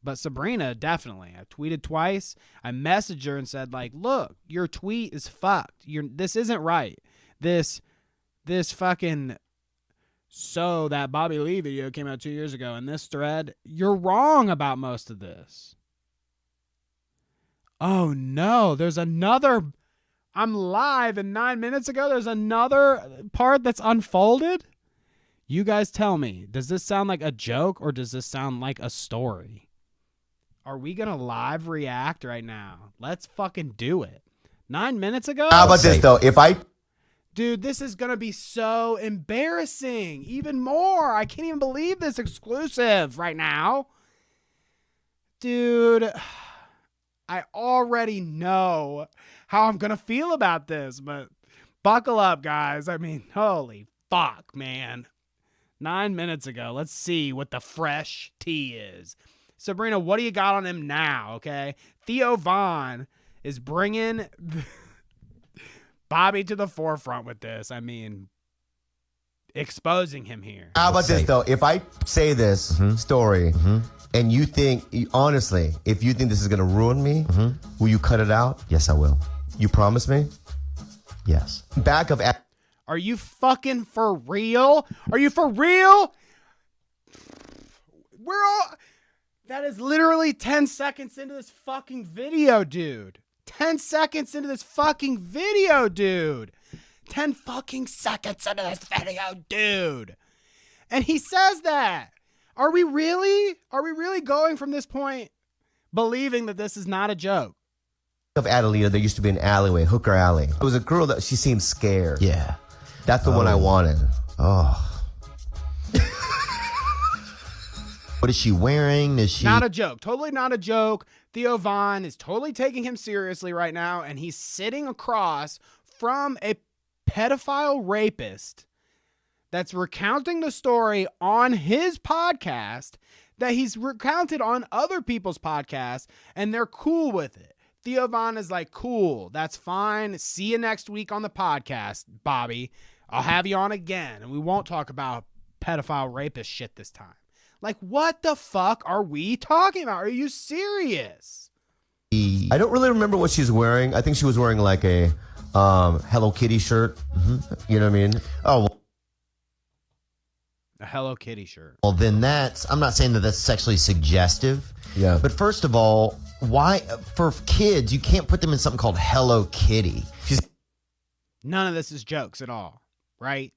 But Sabrina, definitely. I tweeted twice. I messaged her and said, like, look, your tweet is fucked. This isn't right. This fucking that Bobby Lee video came out 2 years ago, and this thread, you're wrong about most of this. Oh, no. There's another... I'm live, and 9 minutes ago, there's another part that's unfolded? You guys tell me, does this sound like a joke, or does this sound like a story? Are we going to live react right now? Let's fucking do it. 9 minutes ago? How about this, though? Dude, this is going to be so embarrassing. Even more. I can't even believe this exclusive right now. Dude, I already know how I'm going to feel about this, but buckle up, guys. I mean, holy fuck, man. 9 minutes ago. Let's see what the fresh tea is. Sabrina, what do you got on him now, okay? Theo Von is bringing Bobby to the forefront with this. I mean, exposing him here. How about this, though? If I say this story and you think, honestly, if you think this is going to ruin me, will you cut it out? Yes, I will. You promise me? Yes. Back of... Are you fucking for real? Are you for real? We're all... That is literally 10 seconds into this fucking video, dude. 10 seconds into this fucking video, dude. 10 fucking seconds into this video, dude. And he says that. Are we really going from this point believing that this is not a joke? Of Adelina, there used to be an alleyway, Hooker Alley. It was a girl that she seemed scared. Yeah. That's the one I wanted. Oh. What is she wearing? Is she... Not a joke. Totally not a joke. Theo Von is totally taking him seriously right now, and he's sitting across from a pedophile rapist that's recounting the story on his podcast that he's recounted on other people's podcasts, and they're cool with it. Theo Von is like, cool, that's fine. See you next week on the podcast, Bobby. I'll have you on again, and we won't talk about pedophile rapist shit this time. Like, what the fuck are we talking about? Are you serious? I don't really remember what she's wearing. I think she was wearing like a Hello Kitty shirt. You know what I mean? Oh, well, a Hello Kitty shirt. Well, then I'm not saying that that's sexually suggestive. Yeah. But first of all, why, for kids, you can't put them in something called Hello Kitty. None of this is jokes at all, right?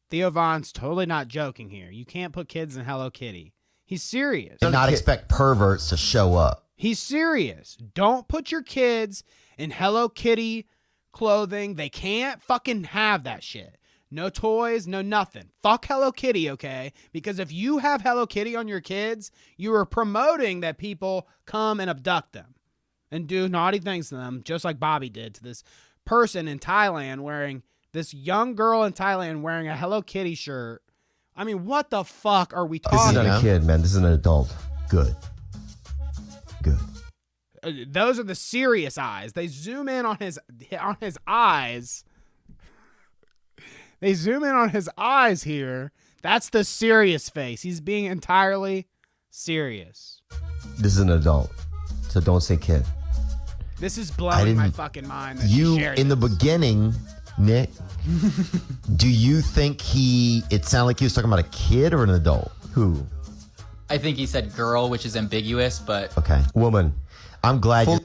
Theo Von's totally not joking here. You can't put kids in Hello Kitty. He's serious. Do not expect perverts to show up. He's serious. Don't put your kids in Hello Kitty clothing. They can't fucking have that shit. No toys, no nothing. Fuck Hello Kitty, okay? Because if you have Hello Kitty on your kids, you are promoting that people come and abduct them and do naughty things to them, just like Bobby did to this person in Thailand wearing... This young girl in Thailand wearing a Hello Kitty shirt. I mean, what the fuck are we talking about? This is not a kid, man. This is an adult. Good. Those are the serious eyes. They zoom in on his eyes. They zoom in on his eyes here. That's the serious face. He's being entirely serious. This is an adult, so don't say kid. This is blowing my fucking mind. That You, she shared in the this. beginning, Nick, do you think it sounded like he was talking about a kid or an adult? Who? I think he said girl, which is ambiguous, but... Okay. Woman. I'm glad you...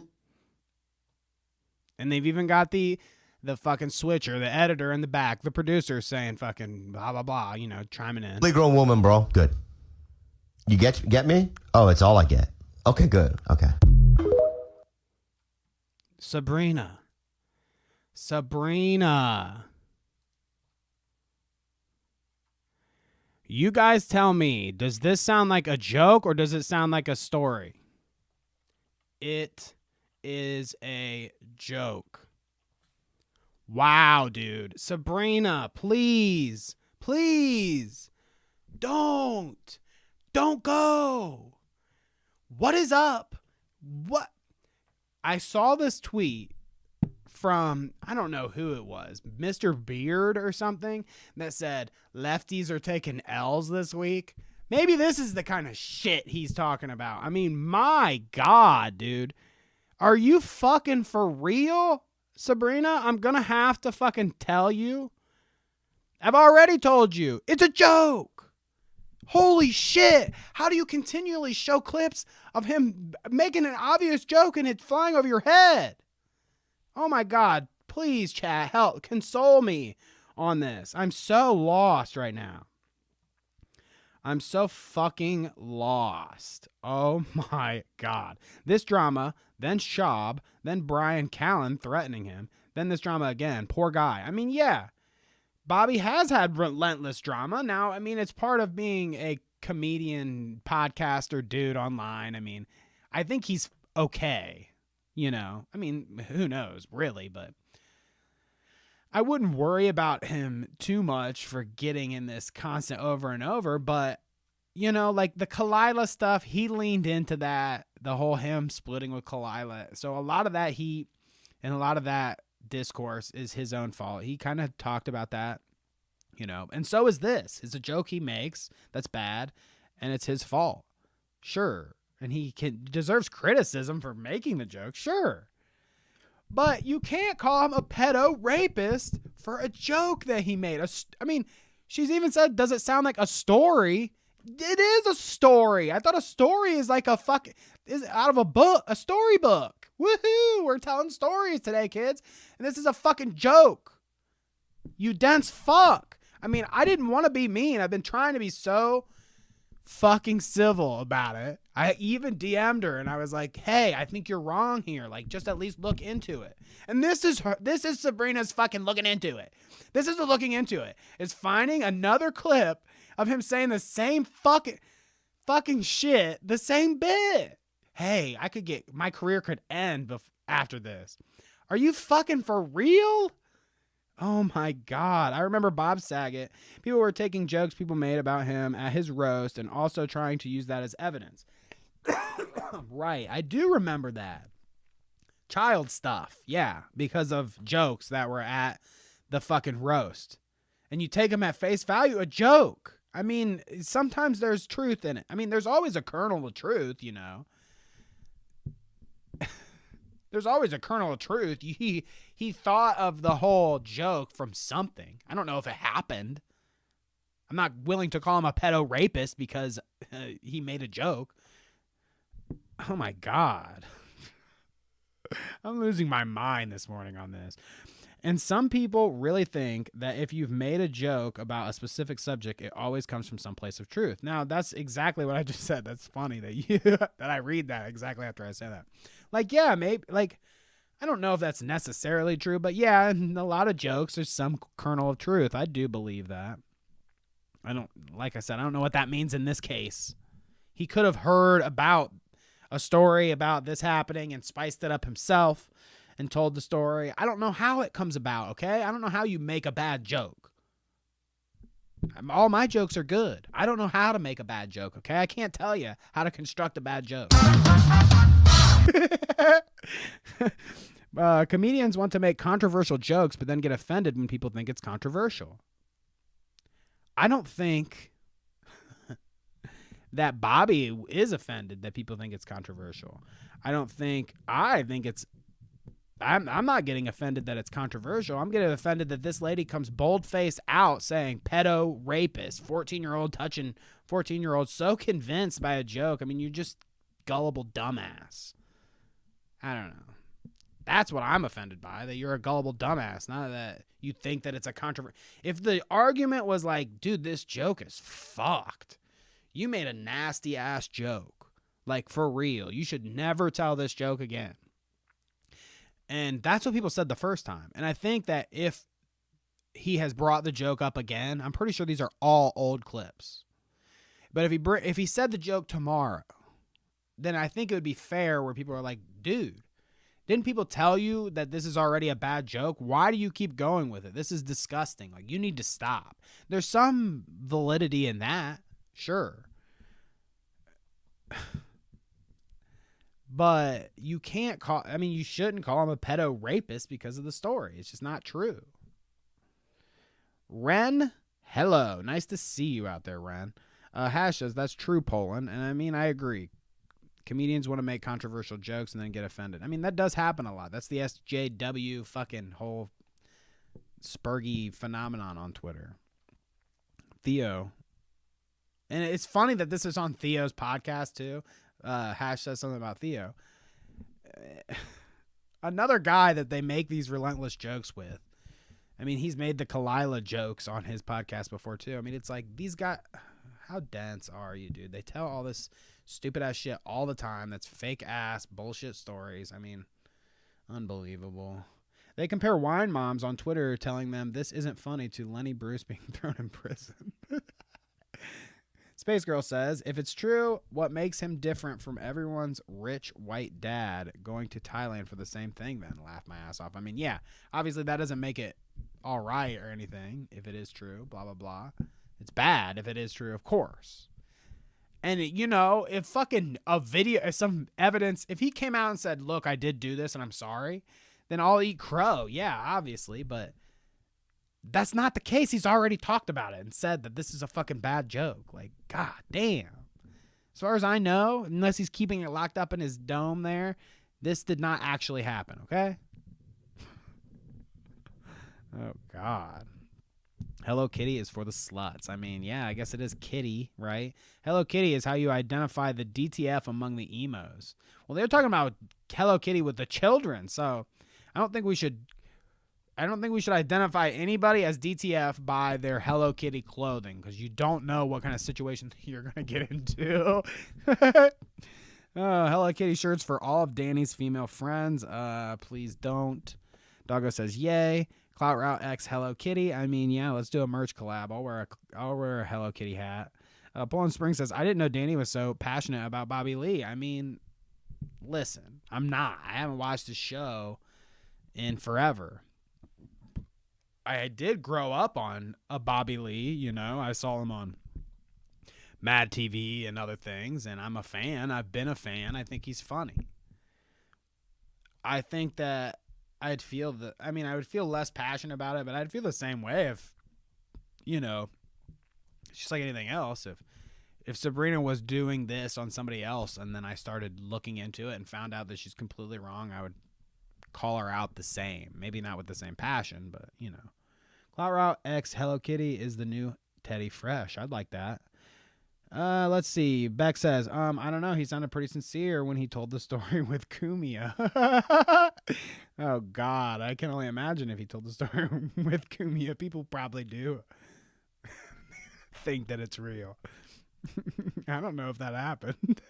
And they've even got the fucking switcher, the editor in the back, the producer saying fucking blah, blah, blah, you know, chiming in. Fully grown woman, bro. Good. You get me? Oh, it's all I get. Okay, good. Okay. Sabrina. You guys tell me, does this sound like a joke or does it sound like a story? It is a joke. Wow, dude. Sabrina, please. Don't go. What is up? What? I saw this tweet from, I don't know who it was, Mr. Beard or something, that said lefties are taking L's this week. Maybe this is the kind of shit he's talking about. I mean, my God, dude. Are you fucking for real, Sabrina? I'm gonna have to fucking tell you. I've already told you. It's a joke. Holy shit. How do you continually show clips of him making an obvious joke and it's flying over your head? Oh my God. Please, chat, help. Console me on this. I'm so lost right now. I'm so fucking lost. Oh my God. This drama, then Schaub, then Brian Callen threatening him, then this drama again. Poor guy. I mean, yeah. Bobby has had relentless drama. Now, I mean, it's part of being a comedian, podcaster, dude online. I mean, I think he's okay. You know, I mean, who knows, really, but I wouldn't worry about him too much for getting in this constant over and over. But, you know, like the Kalila stuff, he leaned into that, the whole him splitting with Kalila. So a lot of that heat and a lot of that discourse is his own fault. He kind of talked about that, you know, and so is this. It's a joke he makes that's bad and it's his fault. Sure. And he deserves criticism for making the joke. Sure. But you can't call him a pedo rapist for a joke that he made. I mean, she's even said, does it sound like a story? It is a story. I thought a story is like is out of a book, a storybook. Woohoo! We're telling stories today, kids. And this is a fucking joke. You dense fuck. I mean, I didn't want to be mean. I've been trying to be so fucking civil about it. I even DM'd her and I was like, hey, I think you're wrong here. Like, just at least look into it. And this is Sabrina's fucking looking into it. This is the looking into it. It's finding another clip of him saying the same fucking shit, the same bit. Hey, my career could end after this. Are you fucking for real? Oh my God. I remember Bob Saget. People were taking jokes people made about him at his roast and also trying to use that as evidence. Right. I do remember that. Child stuff. Yeah. Because of jokes that were at the fucking roast. And you take them at face value, a joke. I mean, sometimes there's truth in it. I mean, there's always a kernel of truth, you know. There's always a kernel of truth. He thought of the whole joke from something. I don't know if it happened. I'm not willing to call him a pedo rapist because he made a joke. Oh my God. I'm losing my mind this morning on this. And some people really think that if you've made a joke about a specific subject, it always comes from some place of truth. Now, that's exactly what I just said. That's funny that I read that exactly after I say that. Like, yeah, maybe, like, I don't know if that's necessarily true, but yeah, in a lot of jokes, there's some kernel of truth. I do believe that. Like I said, I don't know what that means in this case. He could have heard about a story about this happening and spiced it up himself and told the story. I don't know how it comes about, okay? I don't know how you make a bad joke. All my jokes are good. I don't know how to make a bad joke, okay? I can't tell you how to construct a bad joke. Comedians want to make controversial jokes but then get offended when people think it's controversial. I don't think that Bobby is offended that people think it's controversial. I think it's I'm not getting offended that it's controversial. I'm getting offended that this lady comes bold-faced out saying pedo rapist, 14-year-old touching 14-year-old, so convinced by a joke. I mean, you're just gullible dumbass. I don't know. That's what I'm offended by, that you're a gullible dumbass, not that you think that it's a controversy. If the argument was like, dude, this joke is fucked. You made a nasty-ass joke. Like, for real. You should never tell this joke again. And that's what people said the first time. And I think that if he has brought the joke up again, I'm pretty sure these are all old clips. But if he said the joke tomorrow, then I think it would be fair where people are like, dude, didn't people tell you that this is already a bad joke? Why do you keep going with it? This is disgusting. Like, you need to stop. There's some validity in that, sure. But you can't you shouldn't call him a pedo rapist because of the story. It's just not true. Ren, hello. Nice to see you out there, Ren. Hash says, that's true, Poland. And I mean, I agree. Comedians want to make controversial jokes and then get offended. I mean, that does happen a lot. That's the SJW fucking whole Spurgy phenomenon on Twitter. Theo. And it's funny that this is on Theo's podcast, too. Hash says something about Theo. Another guy that they make these relentless jokes with. I mean, he's made the Kalila jokes on his podcast before, too. I mean, it's like, these guys... How dense are you, dude? They tell all this stupid ass shit all the time. That's fake ass bullshit stories. I mean, unbelievable. They compare wine moms on Twitter telling them this isn't funny to Lenny Bruce being thrown in prison. Space Girl says, if it's true, what makes him different from everyone's rich white dad going to Thailand for the same thing then? Laugh my ass off. I mean, yeah, obviously that doesn't make it all right or anything if it is true, blah, blah, blah. It's bad if it is true, of course. And, if fucking a video, if some evidence, if he came out and said, look, I did do this and I'm sorry, then I'll eat crow. Yeah, obviously. But that's not the case. He's already talked about it and said that this is a fucking bad joke. Like, god damn. As far as I know, unless he's keeping it locked up in his dome there, this did not actually happen, okay? Oh, God. Hello Kitty is for the sluts. I mean, yeah, I guess it is kitty, right? Hello Kitty is how you identify the DTF among the emos. Well, they're talking about Hello Kitty with the children, so I don't think we should identify anybody as DTF by their Hello Kitty clothing, because you don't know what kind of situation you're going to get into. Hello Kitty shirts for all of Danny's female friends. Please don't. Doggo says, yay. Clout Route X Hello Kitty. I mean, yeah, let's do a merch collab. I'll wear a Hello Kitty hat. Poland Spring says, I didn't know Danny was so passionate about Bobby Lee. I mean, listen, I'm not. I haven't watched the show in forever. I did grow up on a Bobby Lee, I saw him on Mad TV and other things, and I'm a fan. I've been a fan. I think he's funny. I think that I would feel less passionate about it, but I'd feel the same way if, it's just like anything else. If Sabrina was doing this on somebody else and then I started looking into it and found out that she's completely wrong, I would call her out the same. Maybe not with the same passion, but, Clout Route X Hello Kitty is the new Teddy Fresh. I'd like that. Let's see. Beck says, I don't know. He sounded pretty sincere when he told the story with Kumia. Oh, God. I can only imagine if he told the story with Kumia. People probably do think that it's real. I don't know if that happened.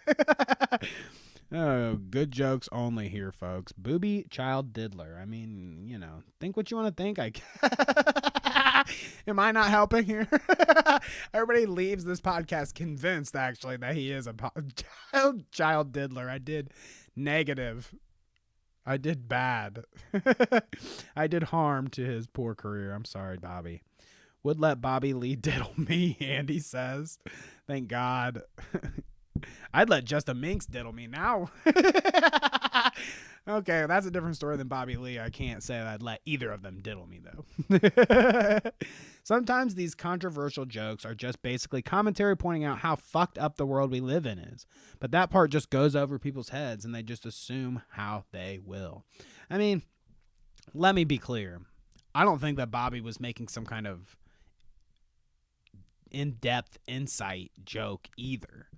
Oh, good jokes only here, folks. Booby child diddler. I mean, think what you want to think. Am I not helping here? Everybody leaves this podcast convinced, actually, that he is a child diddler. I did negative. I did bad. I did harm to his poor career. I'm sorry, Bobby. Would let Bobby Lee diddle me, Andy says. Thank God. I'd let JustaMinx diddle me now. Okay, that's a different story than Bobby Lee. I can't say that I'd let either of them diddle me, though. Sometimes these controversial jokes are just basically commentary pointing out how fucked up the world we live in is. But that part just goes over people's heads, and they just assume how they will. I mean, let me be clear. I don't think that Bobby was making some kind of in-depth insight joke either.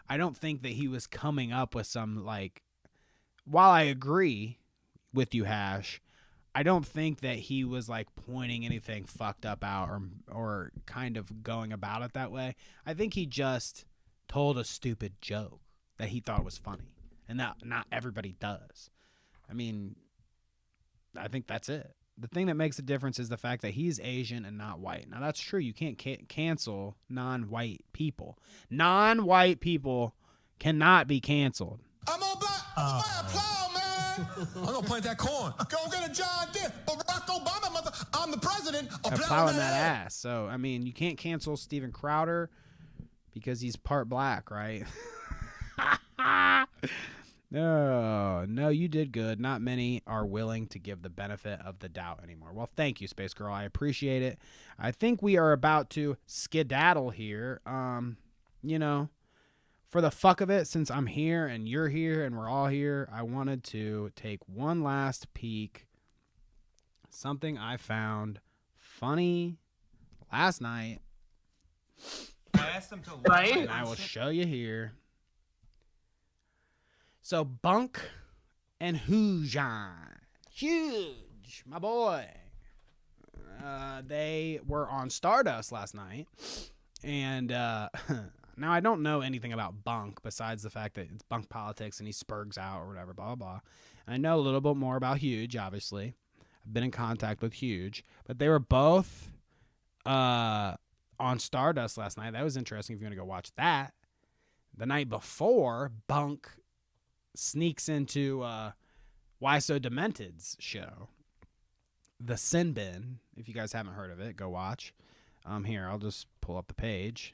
I don't think that he was coming up with some, while I agree with you, Hash, I don't think that he was pointing anything fucked up out or kind of going about it that way. I think he just told a stupid joke that he thought was funny, and that not everybody does. I mean, I think that's it. The thing that makes a difference is the fact that he's Asian and not white. Now, that's true. You can't cancel non-white people. Non-white people cannot be canceled. I'm on black. Applaud, man. I'm gonna plant that corn. Go get a John Deere. Barack Obama, mother. I'm the president. Plowing that ass. So, I mean, you can't cancel Steven Crowder because he's part black, right? No, you did good. Not many are willing to give the benefit of the doubt anymore. Well, thank you, Space Girl. I appreciate it. I think we are about to skedaddle here. You know, for the fuck of it, since I'm here and you're here and we're all here, I wanted to take one last peek. Something I found funny last night. I asked him to Right? And I will show you here. So Bunk and Hujan, huge, my boy. They were on Stardust last night, and now I don't know anything about Bunk besides the fact that it's Bunk politics and he spurgs out or whatever, blah, blah, blah. And I know a little bit more about Huge, obviously. I've been in contact with Huge, but they were both on Stardust last night. That was interesting if you're going to go watch that. The night before, Bunk sneaks into Why So Demented's show, The Sin Bin. If you guys haven't heard of it, go watch. Here, I'll just pull up the page.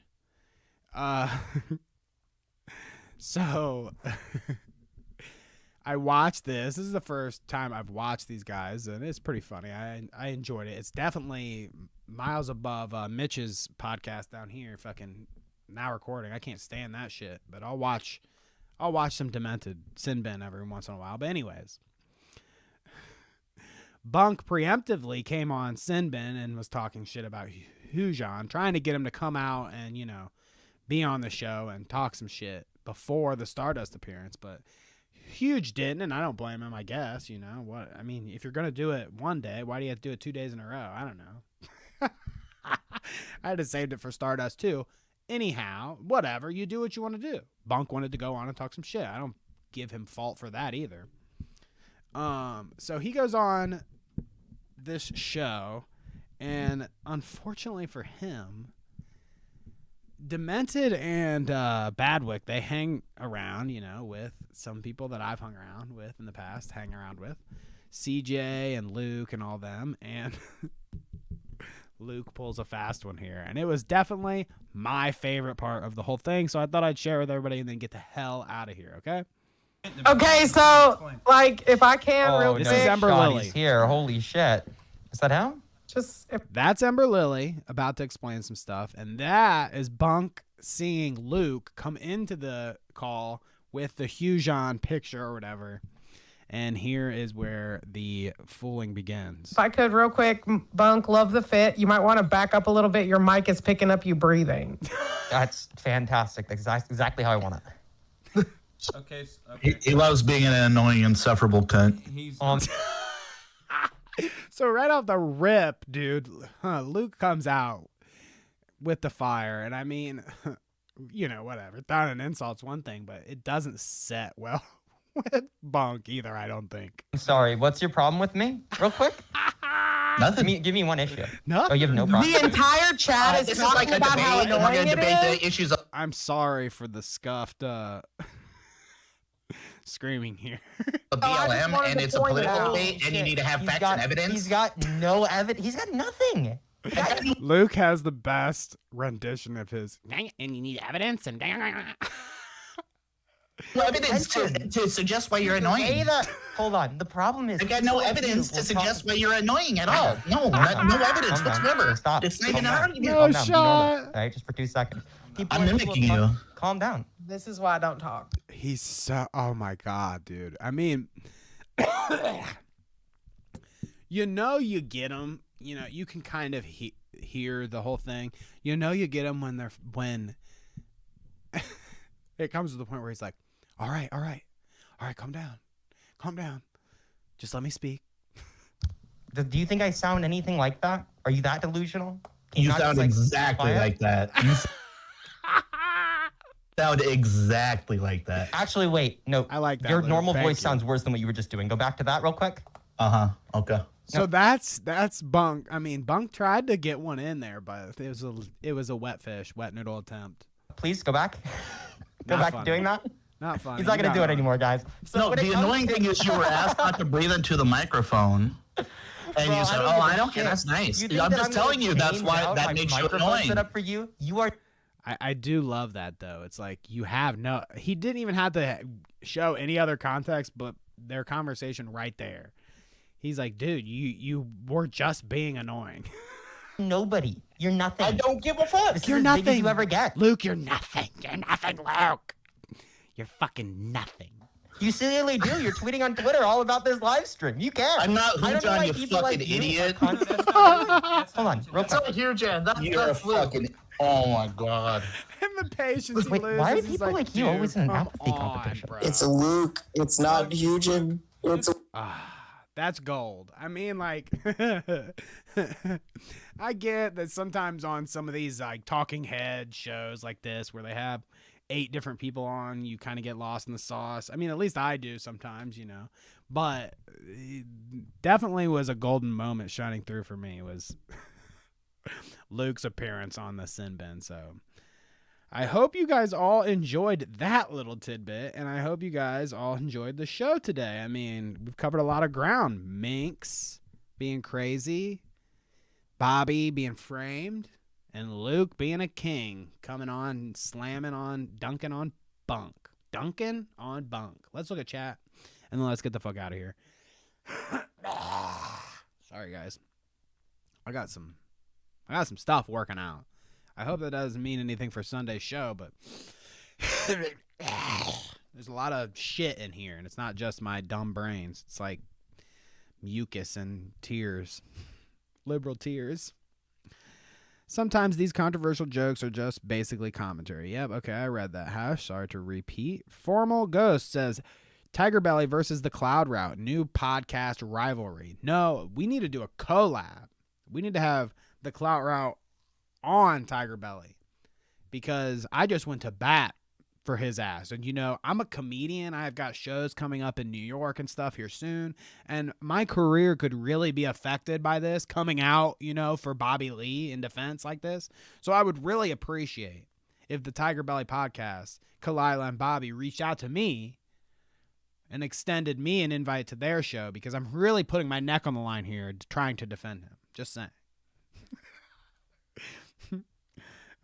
So I watched this. This is the first time I've watched these guys, and it's pretty funny. I enjoyed it. It's definitely miles above Mitch's podcast down here, fucking now recording. I can't stand that shit, but I'll watch some Demented Sin Bin every once in a while. But anyways, Bunk preemptively came on Sin Bin and was talking shit about Hujan, trying to get him to come out and, you know, be on the show and talk some shit before the Stardust appearance. But Huge didn't, and I don't blame him, I guess. You know what? I mean, if you're going to do it one day, why do you have to do it 2 days in a row? I don't know. I had to save it for Stardust too. Anyhow, whatever, you do what you want to do. Bunk wanted to go on and talk some shit. I don't give him fault for that either. So he goes on this show, and unfortunately for him, Demented and Badwick, they hang around, you know, with some people that I've hung around with in the past, hang around with CJ and Luke and all them, and Luke pulls a fast one here, and it was definitely my favorite part of the whole thing, so I thought I'd share with everybody and then get the hell out of here, okay? Okay, so, like, if I can real quick. This is Ember Lily. He's here. Holy shit. Is that him? That's Ember Lily about to explain some stuff, and that is Bunk seeing Luke come into the call with the Hujan picture or whatever. And here is where the fooling begins. If I could real quick, Bunk, love the fit. You might want to back up a little bit. Your mic is picking up you breathing. That's fantastic. That's exactly how I want it. Okay. He loves being an annoying, insufferable cunt. So right off the rip, dude, Luke comes out with the fire. And I mean, you know, whatever. Throwing an insult's one thing, but it doesn't set well with Bunk either, I don't think. I'm sorry. What's your problem with me? Real quick. Nothing. Give me one issue. No. Oh, you have no problem. The entire chat is talking about how annoying it is. I'm sorry for the scuffed screaming here. A BLM, and it's a political debate, and you need to have facts and evidence. He's got no evidence. He's got nothing. Luke has the best rendition of his. And you need evidence and. No evidence to suggest why you're annoying. Hold on. The problem is I got no evidence to suggest why you're annoying at all. No, no evidence whatsoever. Stop. It's not even an argument. Calm down. Be normal. All right, just for 2 seconds. I'm mimicking you. Calm down. This is why I don't talk. He's so. Oh my god, dude. I mean, you know, you get him. You know, you can kind of hear the whole thing. You know, you get him when it comes to the point where he's like, all right, calm down. Just let me speak. Do you think I sound anything like that? Are you that delusional? You sound exactly like that. You sound exactly like that. Actually, wait. No. I like that. Your Luke. normal Thank voice you. sounds worse than what you were just doing. Go back to that real quick. Okay. So that's Bunk. I mean, Bunk tried to get one in there, but it was a wet noodle attempt. Please go back. Go Not back funny. to doing that. Not funny. He's not going to do it anymore, guys. So No, when it the comes annoying to- thing is you were asked not to breathe into the microphone. And Bro, you said, give "Oh, a I don't care. shit. That's nice." You think I'm that just gonna telling you that's change why out that my makes you microphone annoying. set up for you. You are. I do love that though. It's like you have no. He didn't even have to show any other context, but their conversation right there. He's like, dude, you were just being annoying. Nobody. You're nothing. I don't give a fuck. This You're is as big as nothing. you ever get. Luke, you're nothing. You're nothing, Luke. You're fucking nothing. You silly do. You're tweeting on Twitter all about this live stream. You can. I'm not I don't know Hoojan, why you people fucking like you idiot. are Hold on, real That's not quick. Hoojan. You're a fucking. Oh my god. And the patience he Wait, loses. why are he's people like you dude, always in an come apathy on, competition? bro. It's a Luke. It's not Hugin. It's a. That's gold. I mean, like, I get that sometimes on some of these like talking head shows like this where they have 8 different people on, you kind of get lost in the sauce. I mean, at least I do sometimes, you know. But it definitely was a golden moment shining through for me was Luke's appearance on the Sin Bin. So I hope you guys all enjoyed that little tidbit, and I hope you guys all enjoyed the show today. I mean, we've covered a lot of ground. Minx being crazy, Bobby being framed, and Luke being a king, coming on, slamming on, dunking on Bunk. Dunking on Bunk. Let's look at chat, and then let's get the fuck out of here. Sorry, guys. I got some stuff working out. I hope that doesn't mean anything for Sunday's show, but there's a lot of shit in here, and it's not just my dumb brains. It's like mucus and tears. Liberal tears. Sometimes these controversial jokes are just basically commentary. Yep, okay, I read that. Hash, sorry to repeat. Formal Ghost says, Tiger Belly versus the Cloud Route, new podcast rivalry. No, we need to do a collab. We need to have the Clout Route on Tiger Belly because I just went to bat for his ass. And, you know, I'm a comedian. I've got shows coming up in New York and stuff here soon. And my career could really be affected by this coming out, you know, for Bobby Lee in defense like this. So I would really appreciate if the Tiger Belly podcast, Kalila and Bobby reached out to me and extended me an invite to their show because I'm really putting my neck on the line here trying to defend him. Just saying.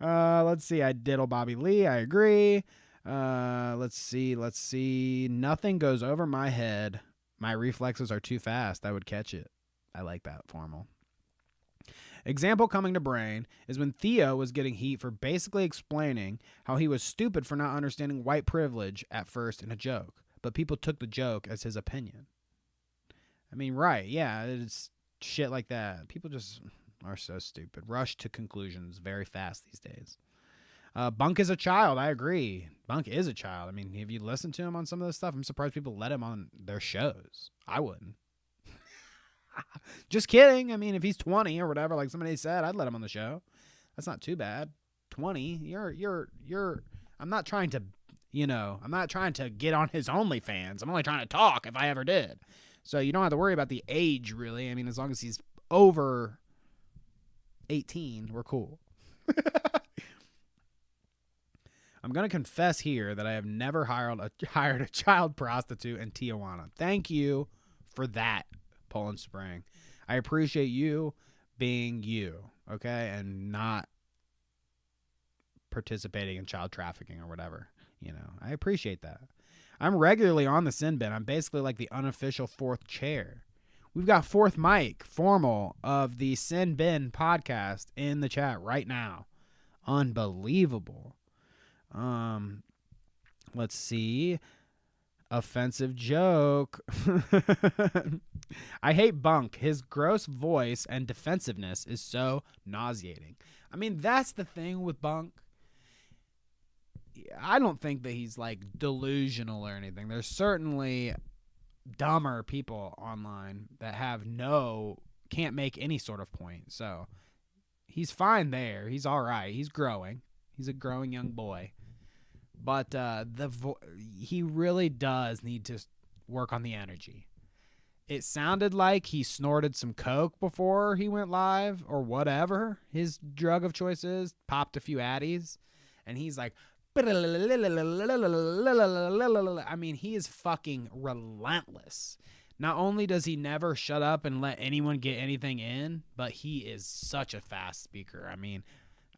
Let's see. I diddle Bobby Lee. I agree. Let's see. Nothing goes over my head. My reflexes are too fast. I would catch it. I like that formal. Example coming to brain is when Theo was getting heat for basically explaining how he was stupid for not understanding white privilege at first in a joke, but people took the joke as his opinion. I mean, right. Yeah. It's shit like that. People just are so stupid. Rush to conclusions very fast these days. Bunk is a child. I agree. Bunk is a child. I mean, if you listen to him on some of this stuff, I'm surprised people let him on their shows. I wouldn't. Just kidding. I mean, if he's 20 or whatever, like somebody said, I'd let him on the show. That's not too bad. 20. You're. I'm not trying to, you know, I'm not trying to get on his OnlyFans. I'm only trying to talk if I ever did. So you don't have to worry about the age, really. I mean, as long as he's over 18, we're cool. I'm going to confess here that I have never hired a child prostitute in Tijuana. Thank you for that, Poland Spring. I appreciate you being you, okay, and not participating in child trafficking or whatever. You know, I appreciate that. I'm regularly on the Sin Bin. I'm basically like the unofficial fourth chair. We've got fourth mic, formal, of the Sin Bin podcast in the chat right now. Unbelievable. Let's see. Offensive joke. I hate Bunk. His gross voice and defensiveness is so nauseating. I mean, that's the thing with Bunk. I don't think that he's like delusional or anything. There's certainly dumber people online that can't make any sort of point. So he's fine there. He's all right. He's growing. He's a growing young boy. But he really does need to work on the energy. It sounded like he snorted some coke before he went live or whatever his drug of choice is, popped a few Addies, and he's like, I mean, he is fucking relentless. Not only does he never shut up and let anyone get anything in, but he is such a fast speaker. I mean,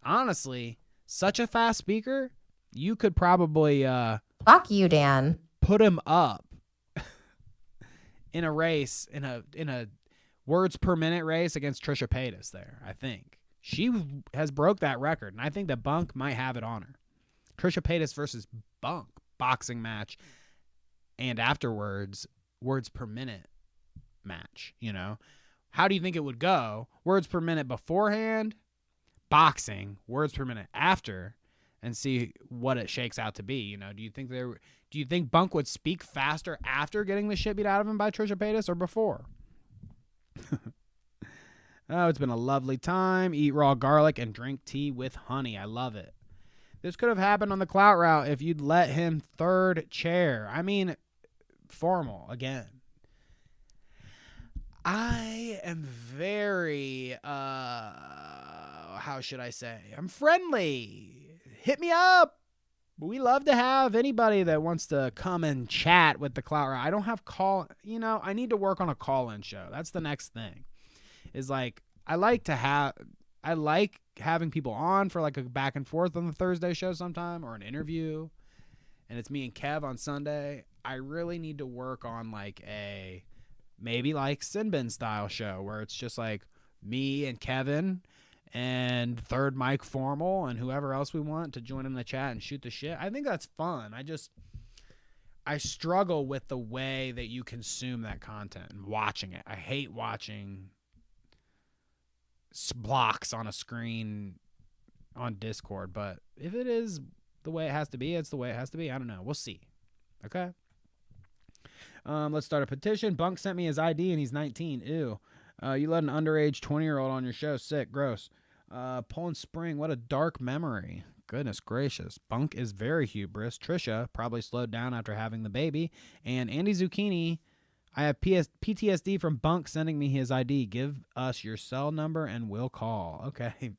honestly, such a fast speaker, you could probably fuck you, Dan. Put him up in a race, in a words per minute race against Trisha Paytas there, I think. She has broke that record, and I think that Bunk might have it on her. Trisha Paytas versus Bunk boxing match, and afterwards, words per minute match, you know? How do you think it would go? Words per minute beforehand, boxing, words per minute after, and see what it shakes out to be, you know? Do you think Bunk would speak faster after getting the shit beat out of him by Trisha Paytas or before? Oh, it's been a lovely time. Eat raw garlic and drink tea with honey. I love it. This could have happened on the Clout route if you'd let him third chair. I mean, formal again. I am very, how should I say? I'm friendly. Hit me up. We love to have anybody that wants to come and chat with the Clout route. I don't have I need to work on a call-in show. That's the next thing. Is like, I like having people on for like a back and forth on the Thursday show sometime, or an interview, and it's me and Kev on Sunday. I really need to work on like maybe like Sinbin style show where it's just like me and Kevin and third mic formal and whoever else we want to join in the chat and shoot the shit. I think that's fun. I struggle with the way that you consume that content and watching it. I hate watching blocks on a screen on Discord, but if it is the way it has to be, it's the way it has to be. I don't know. We'll see. Okay. Let's start a petition. Bunk sent me his ID and he's 19. Ew. You let an underage 20-year-old on your show. Sick. Gross. Poland Spring. What a dark memory. Goodness gracious. Bunk is very hubris. Trisha probably slowed down after having the baby. And Andy Zucchini. I have PTSD from Bunk sending me his ID. Give us your cell number and we'll call. Okay.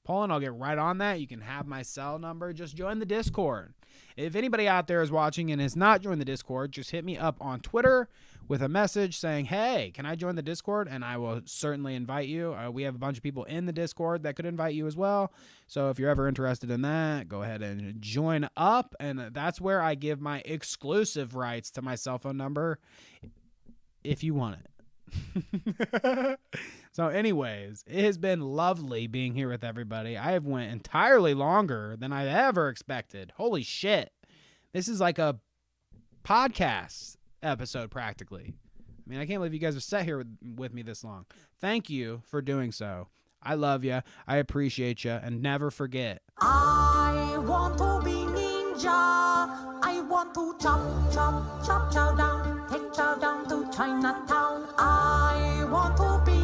Paul, and I'll get right on that. You can have my cell number. Just join the Discord. If anybody out there is watching and has not joined the Discord, just hit me up on Twitter with a message saying, hey, can I join the Discord? And I will certainly invite you. We have a bunch of people in the Discord that could invite you as well. So if you're ever interested in that, go ahead and join up. And that's where I give my exclusive rights to my cell phone number if you want it. So anyways, it has been lovely being here with everybody. I have went entirely longer than I ever expected. Holy shit. This is like a podcast episode practically. I mean, I can't believe you guys have sat here with me this long. Thank you for doing so. I love you. I appreciate you. And never forget. I want to be ninja. I want to chop, chop, chop, chow down. Take chow down to Chinatown. I want to be